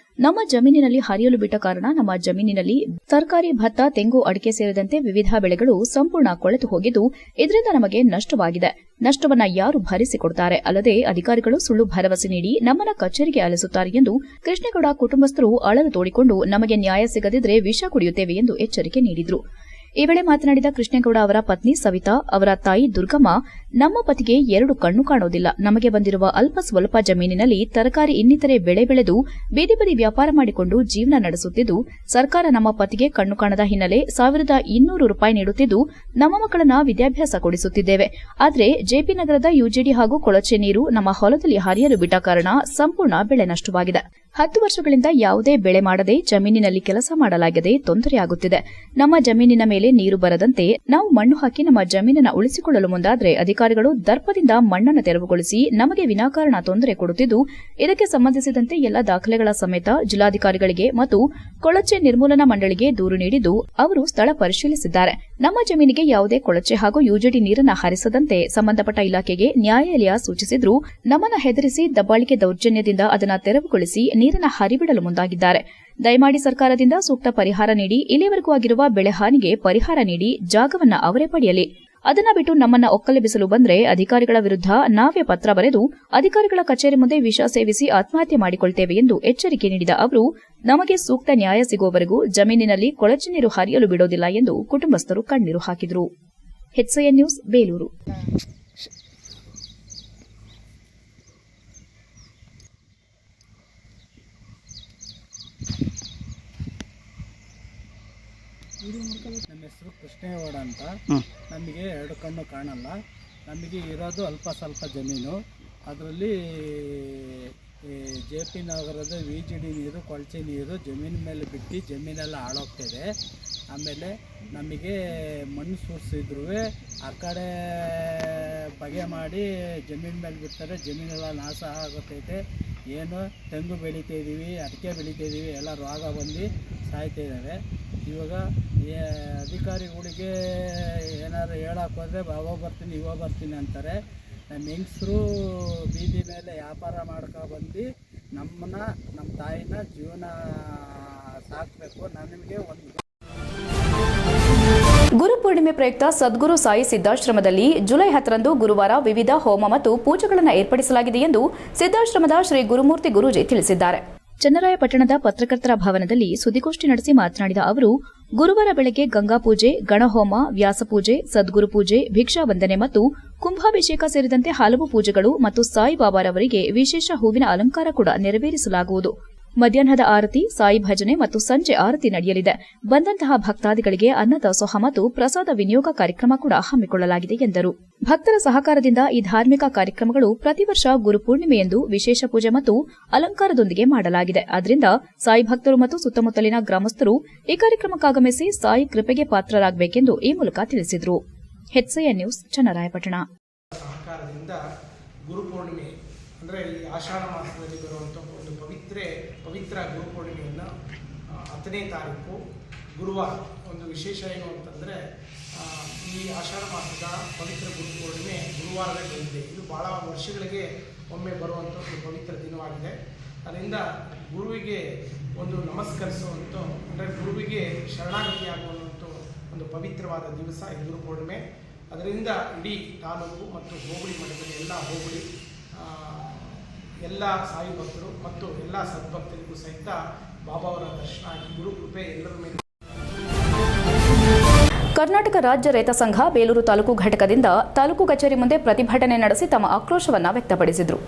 ನಮ್ಮ ಜಮೀನಿನಲ್ಲಿ ಹರಿಯಲು ಬಿಟ್ಟ ಕಾರಣ ನಮ್ಮ ಜಮೀನಿನಲ್ಲಿ ತರಕಾರಿ, ಭತ್ತ, ತೆಂಗು, ಅಡಿಕೆ ಸೇರಿದಂತೆ ವಿವಿಧ ಬೆಳೆಗಳು ಸಂಪೂರ್ಣ ಕೊಳೆತು ಹೋಗಿದ್ದು ಇದರಿಂದ ನಮಗೆ ನಷ್ಟವಾಗಿದೆ. ನಷ್ಟವನ್ನ ಯಾರು ಭರಿಸಿಕೊಡುತ್ತಾರೆ? ಅಲ್ಲದೆ ಅಧಿಕಾರಿಗಳು ಸುಳ್ಳು ಭರವಸೆ ನೀಡಿ ನಮ್ಮನ್ನ ಕಚೇರಿಗೆ ಅಲಿಸುತ್ತಾರೆ ಎಂದು ಕೃಷ್ಣೇಗೌಡ ಕುಟುಂಬಸ್ಥರು ಅಳಲು ತೋಡಿಕೊಂಡು ನಮಗೆ ನ್ಯಾಯ ಸಿಗದಿದ್ರೆ ವಿಷ ಕುಡಿಯುತ್ತೇವೆ ಎಂದು ಎಚ್ಚರಿಕೆ ನೀಡಿದರು. ಈ ವೇಳೆ ಮಾತನಾಡಿದ ಕೃಷ್ಣೇಗೌಡ ಅವರ ಪತ್ನಿ ಸವಿತಾ, ಅವರ ತಾಯಿ ದುರ್ಗಮ್ಮ, ನಮ್ಮ ಪತಿಗೆ 2 ಕಣ್ಣು ಕಾಣೋದಿಲ್ಲ. ನಮಗೆ ಬಂದಿರುವ ಅಲ್ಪ ಸ್ವಲ್ಪ ಜಮೀನಿನಲ್ಲಿ ತರಕಾರಿ ಇನ್ನಿತರೆ ಬೆಳೆ ಬೆಳೆದು ಬೀದಿ ಬದಿ ವ್ಯಾಪಾರ ಮಾಡಿಕೊಂಡು ಜೀವನ ನಡೆಸುತ್ತಿದ್ದು, ಸರ್ಕಾರ ನಮ್ಮ ಪತಿಗೆ ಕಣ್ಣು ಕಾಣದ ಹಿನ್ನೆಲೆ 1200 ರೂಪಾಯಿ ನೀಡುತ್ತಿದ್ದು ನಮ್ಮ ಮಕ್ಕಳನ್ನ ವಿದ್ಯಾಭ್ಯಾಸ ಕೊಡಿಸುತ್ತಿದ್ದೇವೆ. ಆದರೆ ಜೆಪಿ ನಗರದ ಯುಜಿಡಿ ಹಾಗೂ ಕೊಳಚೆ ನೀರು ನಮ್ಮ ಹೊಲದಲ್ಲಿ ಹರಿಯಲು ಬಿಟ್ಟ ಕಾರಣ ಸಂಪೂರ್ಣ ಬೆಳೆ ನಷ್ಟವಾಗಿದೆ. 10 ವರ್ಷಗಳಿಂದ ಯಾವುದೇ ಬೆಳೆ ಮಾಡದೆ ಜಮೀನಿನಲ್ಲಿ ಕೆಲಸ ಮಾಡಲಾಗದೆ ತೊಂದರೆಯಾಗುತ್ತಿದೆ. ನಮ್ಮ ಜಮೀನಿನ ಮೇಲೆ ನೀರು ಬರದಂತೆ ನಾವು ಮಣ್ಣು ಹಾಕಿ ನಮ್ಮ ಜಮೀನನ್ನು ಉಳಿಸಿಕೊಳ್ಳಲು ಮುಂದಾದರೆ ಅಧಿಕಾರಿಗಳು ದರ್ಪದಿಂದ ಮಣ್ಣನ್ನು ತೆರವುಗೊಳಿಸಿ ನಮಗೆ ವಿನಾಕಾರಣ ತೊಂದರೆ ಕೊಡುತ್ತಿದ್ದು, ಇದಕ್ಕೆ ಸಂಬಂಧಿಸಿದಂತೆ ಎಲ್ಲ ದಾಖಲೆಗಳ ಸಮೇತ ಜಿಲ್ಲಾಧಿಕಾರಿಗಳಿಗೆ ಮತ್ತು ಕೊಳಚೆ ನಿರ್ಮೂಲನಾ ಮಂಡಳಿಗೆ ದೂರು ನೀಡಿದ್ದು ಅವರು ಸ್ಥಳ ಪರಿಶೀಲಿಸಿದ್ದಾರೆ. ನಮ್ಮ ಜಮೀನಿಗೆ ಯಾವುದೇ ಕೊಳಚೆ ಹಾಗೂ ಯುಜಿಡಿ ನೀರನ್ನು ಹರಿಸದಂತೆ ಸಂಬಂಧಪಟ್ಟ ಇಲಾಖೆಗೆ ನ್ಯಾಯಾಲಯ ಸೂಚಿಸಿದ್ರೂ ನಮ್ಮನ್ನು ಹೆದರಿಸಿ ದಬ್ಬಾಳಿಕೆ ದೌರ್ಜನ್ಯದಿಂದ ಅದನ್ನು ತೆರವುಗೊಳಿಸಿ ನೀರನ್ನು ಹರಿಬಿಡಲು ಮುಂದಾಗಿದ್ದಾರೆ. ದಯಮಾಡಿ ಸರ್ಕಾರದಿಂದ ಸೂಕ್ತ ಪರಿಹಾರ ನೀಡಿ ಇಲ್ಲಿವರೆಗೂ ಆಗಿರುವ ಬೆಳೆ ಹಾನಿಗೆ ಪರಿಹಾರ ನೀಡಿ ಜಾಗವನ್ನ ಅವರೇ ಪಡೆಯಲಿ. ಅದನ್ನ ಬಿಟ್ಟು ನಮ್ಮನ್ನ ಒಕ್ಕಲೆಬ್ಬಿಸಲು ಬಂದ್ರೆ ಅಧಿಕಾರಿಗಳ ವಿರುದ್ಧ ನಾವೇ ಪತ್ರ ಬರೆದು ಅಧಿಕಾರಿಗಳ ಕಚೇರಿ ಮುಂದೆ ವಿಷ ಸೇವಿಸಿ ಆತ್ಮಹತ್ಯೆ ಮಾಡಿಕೊಳ್ತೇವೆ ಎಂದು ಎಚ್ಚರಿಕೆ ನೀಡಿದ ಅವರು, ನಮಗೆ ಸೂಕ್ತ ನ್ಯಾಯ ಸಿಗುವವರೆಗೂ ಜಮೀನಿನಲ್ಲಿ ಕೊಳಚೆ ನೀರು ಹರಿಯಲು ಬಿಡೋದಿಲ್ಲ ಎಂದು ಕುಟುಂಬಸ್ಥರು ಕಣ್ಣೀರು ಹಾಕಿದರು. HCA news, Belur. ನಮ್ಮ ಹೆಸರು ಕೃಷ್ಣೇಗೌಡ ಅಂತ. ನಮಗೆ 2 ಕಣ್ಣು ಕಾಣಲ್ಲ. ನಮಗೆ ಇರೋದು ಅಲ್ಪ ಸ್ವಲ್ಪ ಜಮೀನು. ಅದರಲ್ಲಿ ಜೆ ಪಿ ನಗರದ ಯುಜಿಡಿ ನೀರು, ಕೊಳಚೆ ನೀರು ಜಮೀನು ಮೇಲೆ ಬಿಟ್ಟು ಜಮೀನೆಲ್ಲ ಹಾಳೋಗ್ತಿದೆ. ಆಮೇಲೆ ನಮಗೆ ಮಣ್ಣು ಸುರಿಸಿದ್ರೂ ಆ ಕಡೆ ಬಗೆ ಮಾಡಿ ಜಮೀನು ಮೇಲೆ ಬಿಡ್ತಾರೆ. ಜಮೀನೆಲ್ಲ ನಾಶ ಆಗುತ್ತೈತೆ. ಏನು ತೆಂಗು ಬೆಳಿತಾಯಿದ್ದೀವಿ, ಅಡಿಕೆ ಬೆಳಿತಾಯಿದ್ದೀವಿ, ಎಲ್ಲ ರೋಗ ಬಂದು ಸಾಯ್ತಾಯಿದ್ದಾವೆ. ಇವಾಗ ಅಧಿಕಾರಿಗಳಿಗೆ ಏನಾದ್ರು ಹೇಳಕ್ಕೆ ಹೋದರೆ ಅವಾಗ ಬರ್ತೀನಿ ಇವಾಗ ಬರ್ತೀನಿ ಅಂತಾರೆ. ನಮ್ಮ ಹೆಂಗಸರು ಬೀದಿ ಮೇಲೆ ವ್ಯಾಪಾರ ಮಾಡ್ಕೊಬಂದು ನಮ್ಮ ತಾಯಿನ ಜೀವನ ಸಾಕಬೇಕು. ನಮಗೆ ಒಂದು ಗುರುಪೂರ್ಣಿಮೆ ಪ್ರಯುಕ್ತ ಸದ್ಗುರು ಸಾಯಿ ಸಿದ್ದಾಶ್ರಮದಲ್ಲಿ ಜುಲೈ 10ರಂದು ಗುರುವಾರ ವಿವಿಧ ಹೋಮ ಮತ್ತು ಪೂಜೆಗಳನ್ನು ಏರ್ಪಡಿಸಲಾಗಿದೆ ಎಂದು ಸಿದ್ದಾಶ್ರಮದ ಶ್ರೀ ಗುರುಮೂರ್ತಿ ಗುರೂಜಿ ತಿಳಿಸಿದ್ದಾರೆ. ಚನ್ನರಾಯಪಟ್ಟಣದ ಪತ್ರಕರ್ತರ ಭವನದಲ್ಲಿ ಸುದ್ದಿಗೋಷ್ಠಿ ನಡೆಸಿ ಮಾತನಾಡಿದ ಅವರು, ಗುರುವಾರ ಬೆಳಗ್ಗೆ ಗಂಗಾಪೂಜೆ, ಗಣಹೋಮ, ವ್ಯಾಸಪೂಜೆ, ಸದ್ಗುರು ಪೂಜೆ, ಭಿಕ್ಷಾ ವಂದನೆ ಮತ್ತು ಕುಂಭಾಭಿಷೇಕ ಸೇರಿದಂತೆ ಹಲವು ಪೂಜೆಗಳು ಮತ್ತು ಸಾಯಿಬಾಬಾರವರಿಗೆ ವಿಶೇಷ ಹೂವಿನ ಅಲಂಕಾರ ಕೂಡ ನೆರವೇರಿಸಲಾಗುವುದು. ಮಧ್ಯಾಹ್ನದ ಆರತಿ, ಸಾಯಿ ಭಜನೆ ಮತ್ತು ಸಂಜೆ ಆರತಿ ನಡೆಯಲಿದೆ. ಬಂದಂತಹ ಭಕ್ತಾದಿಗಳಿಗೆ ಅನ್ನದಾಸೋಹ ಮತ್ತು ಪ್ರಸಾದ ವಿನಿಯೋಗ ಕಾರ್ಯಕ್ರಮ ಕೂಡ ಹಮ್ಮಿಕೊಳ್ಳಲಾಗಿದೆ ಎಂದರು. ಭಕ್ತರ ಸಹಕಾರದಿಂದ ಈ ಧಾರ್ಮಿಕ ಕಾರ್ಯಕ್ರಮಗಳು ಪ್ರತಿ ವರ್ಷ ಗುರುಪೂರ್ಣಿಮೆಯಂದು ವಿಶೇಷ ಪೂಜೆ ಮತ್ತು ಅಲಂಕಾರದೊಂದಿಗೆ ಮಾಡಲಾಗಿದೆ. ಆದ್ದರಿಂದ ಸಾಯಿ ಭಕ್ತರು ಮತ್ತು ಸುತ್ತಮುತ್ತಲಿನ ಗ್ರಾಮಸ್ಥರು ಈ ಕಾರ್ಯಕ್ರಮಕ್ಕಾಗಮಿಸಿ ಸಾಯಿ ಕೃಪೆಗೆ ಪಾತ್ರರಾಗಬೇಕೆಂದು ಈ ಮೂಲಕ ತಿಳಿಸಿದರು. HCA news, Channarayapatna. ಗುರುಪೂರ್ಣಿಮೆ ಅಂದರೆ ಈ ಆಷಾಢ ಮಾಸದಲ್ಲಿ ಬರುವಂಥ ಒಂದು ಪವಿತ್ರ ಗುರುಪೂರ್ಣಿಮೆಯನ್ನು 10ನೇ ತಾರೀಕು ಗುರುವಾರ. ಒಂದು ವಿಶೇಷ ಏನು ಅಂತಂದರೆ ಈ ಆಷಾಢ ಮಾಸದ ಪವಿತ್ರ ಗುರುಪೂರ್ಣಿಮೆ ಗುರುವಾರವೇ ಬಂದಿದೆ. ಇದು ಭಾಳ ವರ್ಷಗಳಿಗೆ ಒಮ್ಮೆ ಬರುವಂಥ ಒಂದು ಪವಿತ್ರ ದಿನವಾಗಿದೆ. ಅದರಿಂದ ಗುರುವಿಗೆ ಒಂದು ನಮಸ್ಕರಿಸುವಂಥ, ಅಂದರೆ ಗುರುವಿಗೆ ಶರಣಾಗತಿಯಾಗುವಂಥ ಒಂದು ಪವಿತ್ರವಾದ ದಿವಸ ಈ ಗುರುಪೂರ್ಣಿಮೆ. ಅದರಿಂದ ಇಡೀ ತಾಲೂಕು ಮತ್ತು ಹೋಬಳಿ ಮಟ್ಟದಲ್ಲಿ ಎಲ್ಲ ಹೋಬಳಿ ಎಲ್ಲ ಸಾಯಿ ಭಕ್ತರು ಮತ್ತು ಎಲ್ಲ ಸದ್ಭಕ್ತರಿಗೂ ಸಹಿತ ಬಾಬಾವರ ದರ್ಶನ ಆಗಿ ಗುರು ಕೃಪೆ ಎಲ್ಲರ ಮೇಲೆ. ಕರ್ನಾಟಕ ರಾಜ್ಯ ರೈತ ಸಂಘ ಬೇಲೂರು ತಾಲೂಕು ಘಟಕದಿಂದ ತಾಲೂಕು ಕಚೇರಿ ಮುಂದೆ ಪ್ರತಿಭಟನೆ ನಡೆಸಿ ತಮ್ಮ ಆಕ್ರೋಶವನ್ನು ವ್ಯಕ್ತಪಡಿಸಿದರು.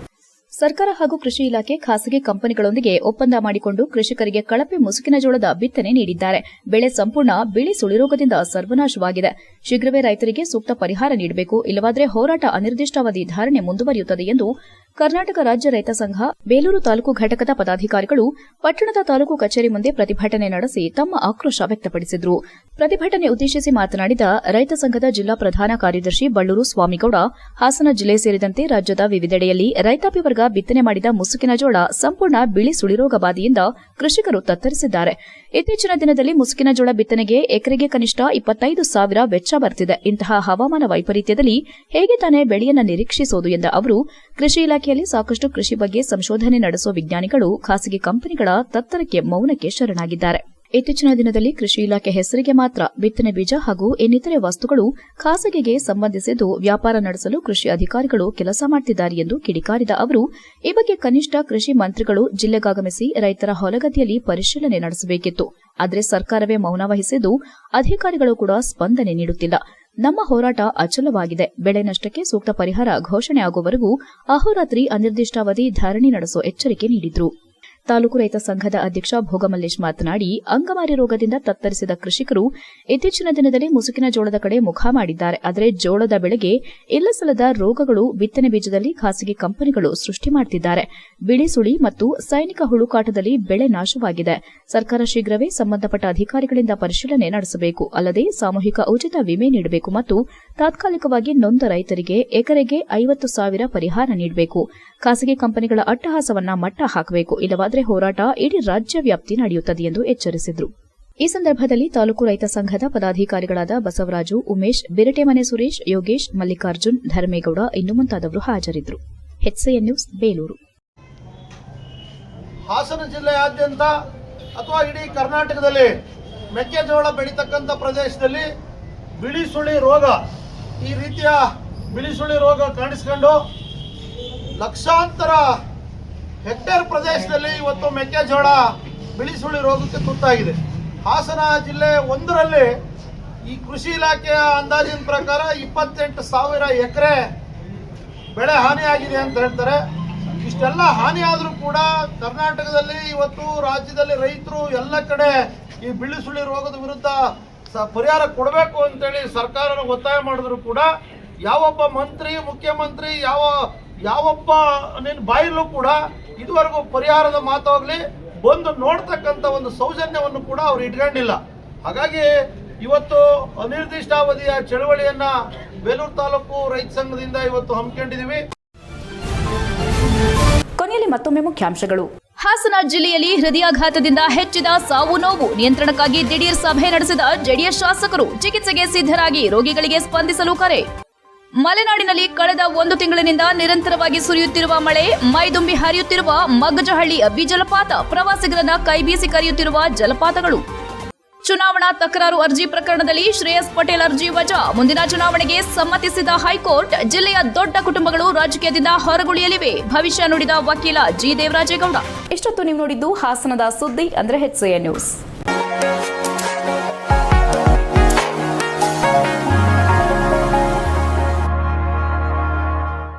ಸರ್ಕಾರ ಹಾಗೂ ಕೃಷಿ ಇಲಾಖೆ ಖಾಸಗಿ ಕಂಪನಿಗಳೊಂದಿಗೆ ಒಪ್ಪಂದ ಮಾಡಿಕೊಂಡು ಕೃಷಿಕರಿಗೆ ಕಳಪೆ ಮುಸುಕಿನ ಜೋಳದ ಬಿತ್ತನೆ ನೀಡಿದ್ದಾರೆ. ಬೆಳೆ ಸಂಪೂರ್ಣ ಬಿಳಿ ಸುಳಿರೋಗದಿಂದ ಸರ್ವನಾಶವಾಗಿದೆ. ಶೀಘ್ರವೇ ರೈತರಿಗೆ ಸೂಕ್ತ ಪರಿಹಾರ ನೀಡಬೇಕು, ಇಲ್ಲವಾದರೆ ಹೋರಾಟ ಅನಿರ್ದಿಷ್ಟಾವಧಿ ಧಾರಣೆ ಮುಂದುವರಿಯುತ್ತದೆ ಎಂದು ಕರ್ನಾಟಕ ರಾಜ್ಯ ರೈತ ಸಂಘ ಬೇಲೂರು ತಾಲೂಕು ಘಟಕದ ಪದಾಧಿಕಾರಿಗಳು ಪಟ್ಟಣದ ತಾಲೂಕು ಕಚೇರಿ ಮುಂದೆ ಪ್ರತಿಭಟನೆ ನಡೆಸಿ ತಮ್ಮ ಆಕ್ರೋಶ ವ್ಯಕ್ತಪಡಿಸಿದರು. ಪ್ರತಿಭಟನೆ ಉದ್ದೇಶಿಸಿ ಮಾತನಾಡಿದ ರೈತ ಸಂಘದ ಜಿಲ್ಲಾ ಪ್ರಧಾನ ಕಾರ್ಯದರ್ಶಿ ಬಳ್ಳೂರು ಸ್ವಾಮಿಗೌಡ, ಹಾಸನ ಜಿಲ್ಲೆ ಸೇರಿದಂತೆ ರಾಜ್ಯದ ವಿವಿಧೆಡೆಯಲ್ಲಿ ರೈತಾಪಿ ವರ್ಗ ಬಿತ್ತನೆ ಮಾಡಿದ ಮುಸುಕಿನ ಜೋಳ ಸಂಪೂರ್ಣ ಬಿಳಿ ಸುಳಿರೋಗ ಬಾಧೆಯಿಂದ ಕೃಷಿಕರು ತತ್ತರಿಸಿದ್ದಾರೆ. ಇತ್ತೀಚಿನ ದಿನದಲ್ಲಿ ಮುಸುಕಿನ ಜೋಳ ಬಿತ್ತನೆಗೆ ಎಕರೆಗೆ ಕನಿಷ್ಠ 25,000 ವೆಚ್ಚ ಬರ್ತಿದೆ. ಇಂತಹ ಹವಾಮಾನ ವೈಪರೀತ್ಯದಲ್ಲಿ ಹೇಗೆ ತಾನೇ ಬೆಳೆಯನ್ನು ನಿರೀಕ್ಷಿಸೋದು ಎಂದ ಅವರು, ಕೃಷಿ ಇಲಾಖೆಯಲ್ಲಿ ಸಾಕಷ್ಟು ಕೃಷಿ ಬಗ್ಗೆ ಸಂಶೋಧನೆ ನಡೆಸುವ ವಿಜ್ಞಾನಿಗಳು ಖಾಸಗಿ ಕಂಪನಿಗಳ ತತ್ತರಕ್ಕೆ ಮೌನಕ್ಕೆ ಶರಣಾಗಿದ್ದಾರೆ. ಇತ್ತೀಚಿನ ದಿನದಲ್ಲಿ ಕೃಷಿ ಇಲಾಖೆ ಹೆಸರಿಗೆ ಮಾತ್ರ ಬಿತ್ತನೆ ಬೀಜ ಹಾಗೂ ಇನ್ನಿತರೆ ವಸ್ತುಗಳು ಖಾಸಗಿಗೆ ಸಂಬಂಧಿಸಿದ್ದು ವ್ಯಾಪಾರ ನಡೆಸಲು ಕೃಷಿ ಅಧಿಕಾರಿಗಳು ಕೆಲಸ ಮಾಡುತ್ತಿದ್ದಾರೆ ಎಂದು ಕಿಡಿಕಾರಿದ ಅವರು, ಈ ಬಗ್ಗೆ ಕನಿಷ್ಠ ಕೃಷಿ ಮಂತ್ರಿಗಳು ಜಿಲ್ಲೆಗಾಗಮಿಸಿ ರೈತರ ಹೊಲಗದ್ದೆಯಲ್ಲಿ ಪರಿಶೀಲನೆ ನಡೆಸಬೇಕಿತ್ತು. ಆದರೆ ಸರ್ಕಾರವೇ ಮೌನ ವಹಿಸಿದ್ದು ಅಧಿಕಾರಿಗಳು ಕೂಡ ಸ್ಪಂದನೆ ನೀಡುತ್ತಿಲ್ಲ. ನಮ್ಮ ಹೋರಾಟ ಅಚಲವಾಗಿದೆ. ಬೆಳೆ ನಷ್ಟಕ್ಕೆ ಸೂಕ್ತ ಪರಿಹಾರ ಘೋಷಣೆ ಆಗುವವರೆಗೂ ಅಹೋರಾತ್ರಿ ಅನಿರ್ದಿಷ್ಟಾವಧಿ ಧರಣಿ ನಡೆಸುವ ಎಚ್ಚರಿಕೆ ನೀಡಿದರು. ತಾಲೂಕು ರೈತ ಸಂಘದ ಅಧ್ಯಕ್ಷ ಭೋಗಮಲ್ಲೇಶ್ ಮಾತನಾಡಿ, ಅಂಗಮಾರಿ ರೋಗದಿಂದ ತತ್ತರಿಸಿದ ಕೃಷಿಕರು ಇತ್ತೀಚಿನ ದಿನದಲ್ಲಿ ಮುಸುಕಿನ ಜೋಳದ ಕಡೆ ಮುಖ ಮಾಡಿದ್ದಾರೆ. ಆದರೆ ಜೋಳದ ಬೆಳೆಗೆ ಇಲ್ಲಸಲ್ಲದ ರೋಗಗಳು ಬಿತ್ತನೆ ಬೀಜದಲ್ಲಿ ಖಾಸಗಿ ಕಂಪನಿಗಳು ಸೃಷ್ಟಿ ಮಾಡುತ್ತಿದ್ದಾರೆ. ಬಿಳಿ ಸುಳಿ ಮತ್ತು ಸೈನಿಕ ಹುಳುಕಾಟದಲ್ಲಿ ಬೆಳೆ ನಾಶವಾಗಿದೆ. ಸರ್ಕಾರ ಶೀಘ್ರವೇ ಸಂಬಂಧಪಟ್ಟ ಅಧಿಕಾರಿಗಳಿಂದ ಪರಿಶೀಲನೆ ನಡೆಸಬೇಕು. ಅಲ್ಲದೆ ಸಾಮೂಹಿಕ ಉಚಿತ ವಿಮೆ ನೀಡಬೇಕು ಮತ್ತು ತಾತ್ಕಾಲಿಕವಾಗಿ ನೊಂದ ರೈತರಿಗೆ ಎಕರೆಗೆ 50,000 ಪರಿಹಾರ ನೀಡಬೇಕು. ಖಾಸಗಿ ಕಂಪನಿಗಳ ಅಟ್ಟಹಾಸವನ್ನ ಮಟ್ಟ ಹಾಕಬೇಕು, ಇಲ್ಲವಾದರೆ ಹೋರಾಟ ಇಡೀ ರಾಜ್ಯ ವ್ಯಾಪ್ತಿ ನಡೆಯುತ್ತದೆ ಎಂದು ಎಚ್ಚರಿಸಿದರು. ಈ ಸಂದರ್ಭದಲ್ಲಿ ತಾಲೂಕು ರೈತ ಸಂಘದ ಪದಾಧಿಕಾರಿಗಳಾದ ಬಸವರಾಜು, ಉಮೇಶ್, ಬಿರಟೆಮನೆ ಸುರೇಶ್, ಯೋಗೇಶ್, ಮಲ್ಲಿಕಾರ್ಜುನ್, ಧರ್ಮೇಗೌಡ ಇನ್ನು ಮುಂತಾದವರು ಹಾಜರಿದ್ದರು. HCN news Belur. ಹಾಸನ ಜಿಲ್ಲೆಯಾದ್ಯಂತ ಅಥವಾ ಇಡೀ ಕರ್ನಾಟಕದಲ್ಲಿ ಮೆಕ್ಕೆಜೋಳ ಬೆಳೀತಕ್ಕಂಥ ಪ್ರದೇಶದಲ್ಲಿ ಬಿಳಿ ಸುಳಿ ರೋಗ, ಈ ರೀತಿಯ ಬಿಳಿ ಸುಳಿ ರೋಗ ಕಾಣಿಸಿಕೊಂಡು ಲಕ್ಷಾಂತರ ಹೆಕ್ಟೇರ್ ಪ್ರದೇಶದಲ್ಲಿ ಇವತ್ತು ಮೆಕ್ಕೆಜೋಳ ಬಿಳಿ ಸುಳಿ ರೋಗಕ್ಕೆ ತುತ್ತಾಗಿದೆ. ಹಾಸನ ಜಿಲ್ಲೆ 1ರಲ್ಲಿ ಈ ಕೃಷಿ ಇಲಾಖೆಯ ಅಂದಾಜಿನ ಪ್ರಕಾರ 28,000 ಎಕರೆ ಬೆಳೆ ಹಾನಿಯಾಗಿದೆ ಅಂತ ಹೇಳ್ತಾರೆ. ಇಷ್ಟೆಲ್ಲ ಹಾನಿಯಾದರೂ ಕೂಡ ಕರ್ನಾಟಕದಲ್ಲಿ ಇವತ್ತು ರಾಜ್ಯದಲ್ಲಿ ರೈತರು ಎಲ್ಲ ಕಡೆ ಈ ಬಿಳಿ ಸುಳಿ ರೋಗದ ವಿರುದ್ಧ ಪರಿಹಾರ ಕೊಡಬೇಕು ಅಂತೇಳಿ ಸರ್ಕಾರನ ಒತ್ತಾಯ ಮಾಡಿದ್ರು ಕೂಡ ಯಾವೊಬ್ಬ ಮಂತ್ರಿ, ಮುಖ್ಯಮಂತ್ರಿ, ಯಾವೊಬ್ಬ ಬಾಯಲ್ಲೂ ಕೂಡ ಇದುವರೆಗೂ ಪರಿಹಾರದ ಮಾತಾಗಲಿ ಬಂದು ನೋಡ್ತಕ್ಕಂಥ ಒಂದು ಸೌಜನ್ಯವನ್ನು ಕೂಡ ಅವ್ರು ಇಟ್ಕೊಂಡಿಲ್ಲ. ಹಾಗಾಗಿ ಇವತ್ತು ಅನಿರ್ದಿಷ್ಟಾವಧಿಯ ಚಳವಳಿಯನ್ನ ಬೇಲೂರು ತಾಲೂಕು ರೈತ ಸಂಘದಿಂದ ಇವತ್ತು ಹಮ್ಮಿಕೊಂಡಿದ್ದೀವಿ. ಕೊನೆಯಲ್ಲಿ ಮತ್ತೊಮ್ಮೆ ಮುಖ್ಯಾಂಶಗಳು. ಹಾಸನ ಜಿಲ್ಲೆಯಲ್ಲಿ ಹೃದಯಾಘಾತದಿಂದ ಹೆಚ್ಚಿದ ಸಾವು ನೋವು ನಿಯಂತ್ರಣಕ್ಕಾಗಿ ದಿಢೀರ್ ಸಭೆ ನಡೆಸಿದ ಜೆಡಿಎಸ್ ಶಾಸಕರು, ಚಿಕಿತ್ಸೆಗೆ ಸಿದ್ಧರಾಗಿ ರೋಗಿಗಳಿಗೆ ಸ್ಪಂದಿಸಲು ಕರೆ. ಮಲೆನಾಡಿನಲ್ಲಿ ಕಳೆದ 1 ತಿಂಗಳಿನಿಂದ ನಿರಂತರವಾಗಿ ಸುರಿಯುತ್ತಿರುವ ಮಳೆ, ಮೈದುಂಬಿ ಹರಿಯುತ್ತಿರುವ ಮಗ್ಗಜಹಳ್ಳಿ ಅಬ್ಬಿ ಜಲಪಾತ, ಪ್ರವಾಸಿಗರನ್ನ ಕೈಬೀಸಿ ಕರೆಯುತ್ತಿರುವ ಜಲಪಾತಗಳು. ಚುನಾವಣಾ ತಕರಾರು ಅರ್ಜಿ ಪ್ರಕರಣದಲ್ಲಿ ಶ್ರೇಯಸ್ ಪಟೇಲ್ ಅರ್ಜಿ ವಜಾ, ಮುಂದಿನ ಚುನಾವಣೆಗೆ ಸಮ್ಮತಿಸಿದ ಹೈಕೋರ್ಟ್. ಜಿಲ್ಲೆಯ ದೊಡ್ಡ ಕುಟುಂಬಗಳು ರಾಜಕೀಯದಿಂದ ಹೊರಗುಳಿಯಲಿವೆ, ಭವಿಷ್ಯ ನುಡಿದ ವಕೀಲ ಜಿ. ದೇವರಾಜೇಗೌಡ. ಇಷ್ಟೊತ್ತು ನೀವು ನೋಡಿದ್ದು ಹಾಸನದ ಸುದ್ದಿ ಅಂದ್ರೆ HCN ನ್ಯೂಸ್.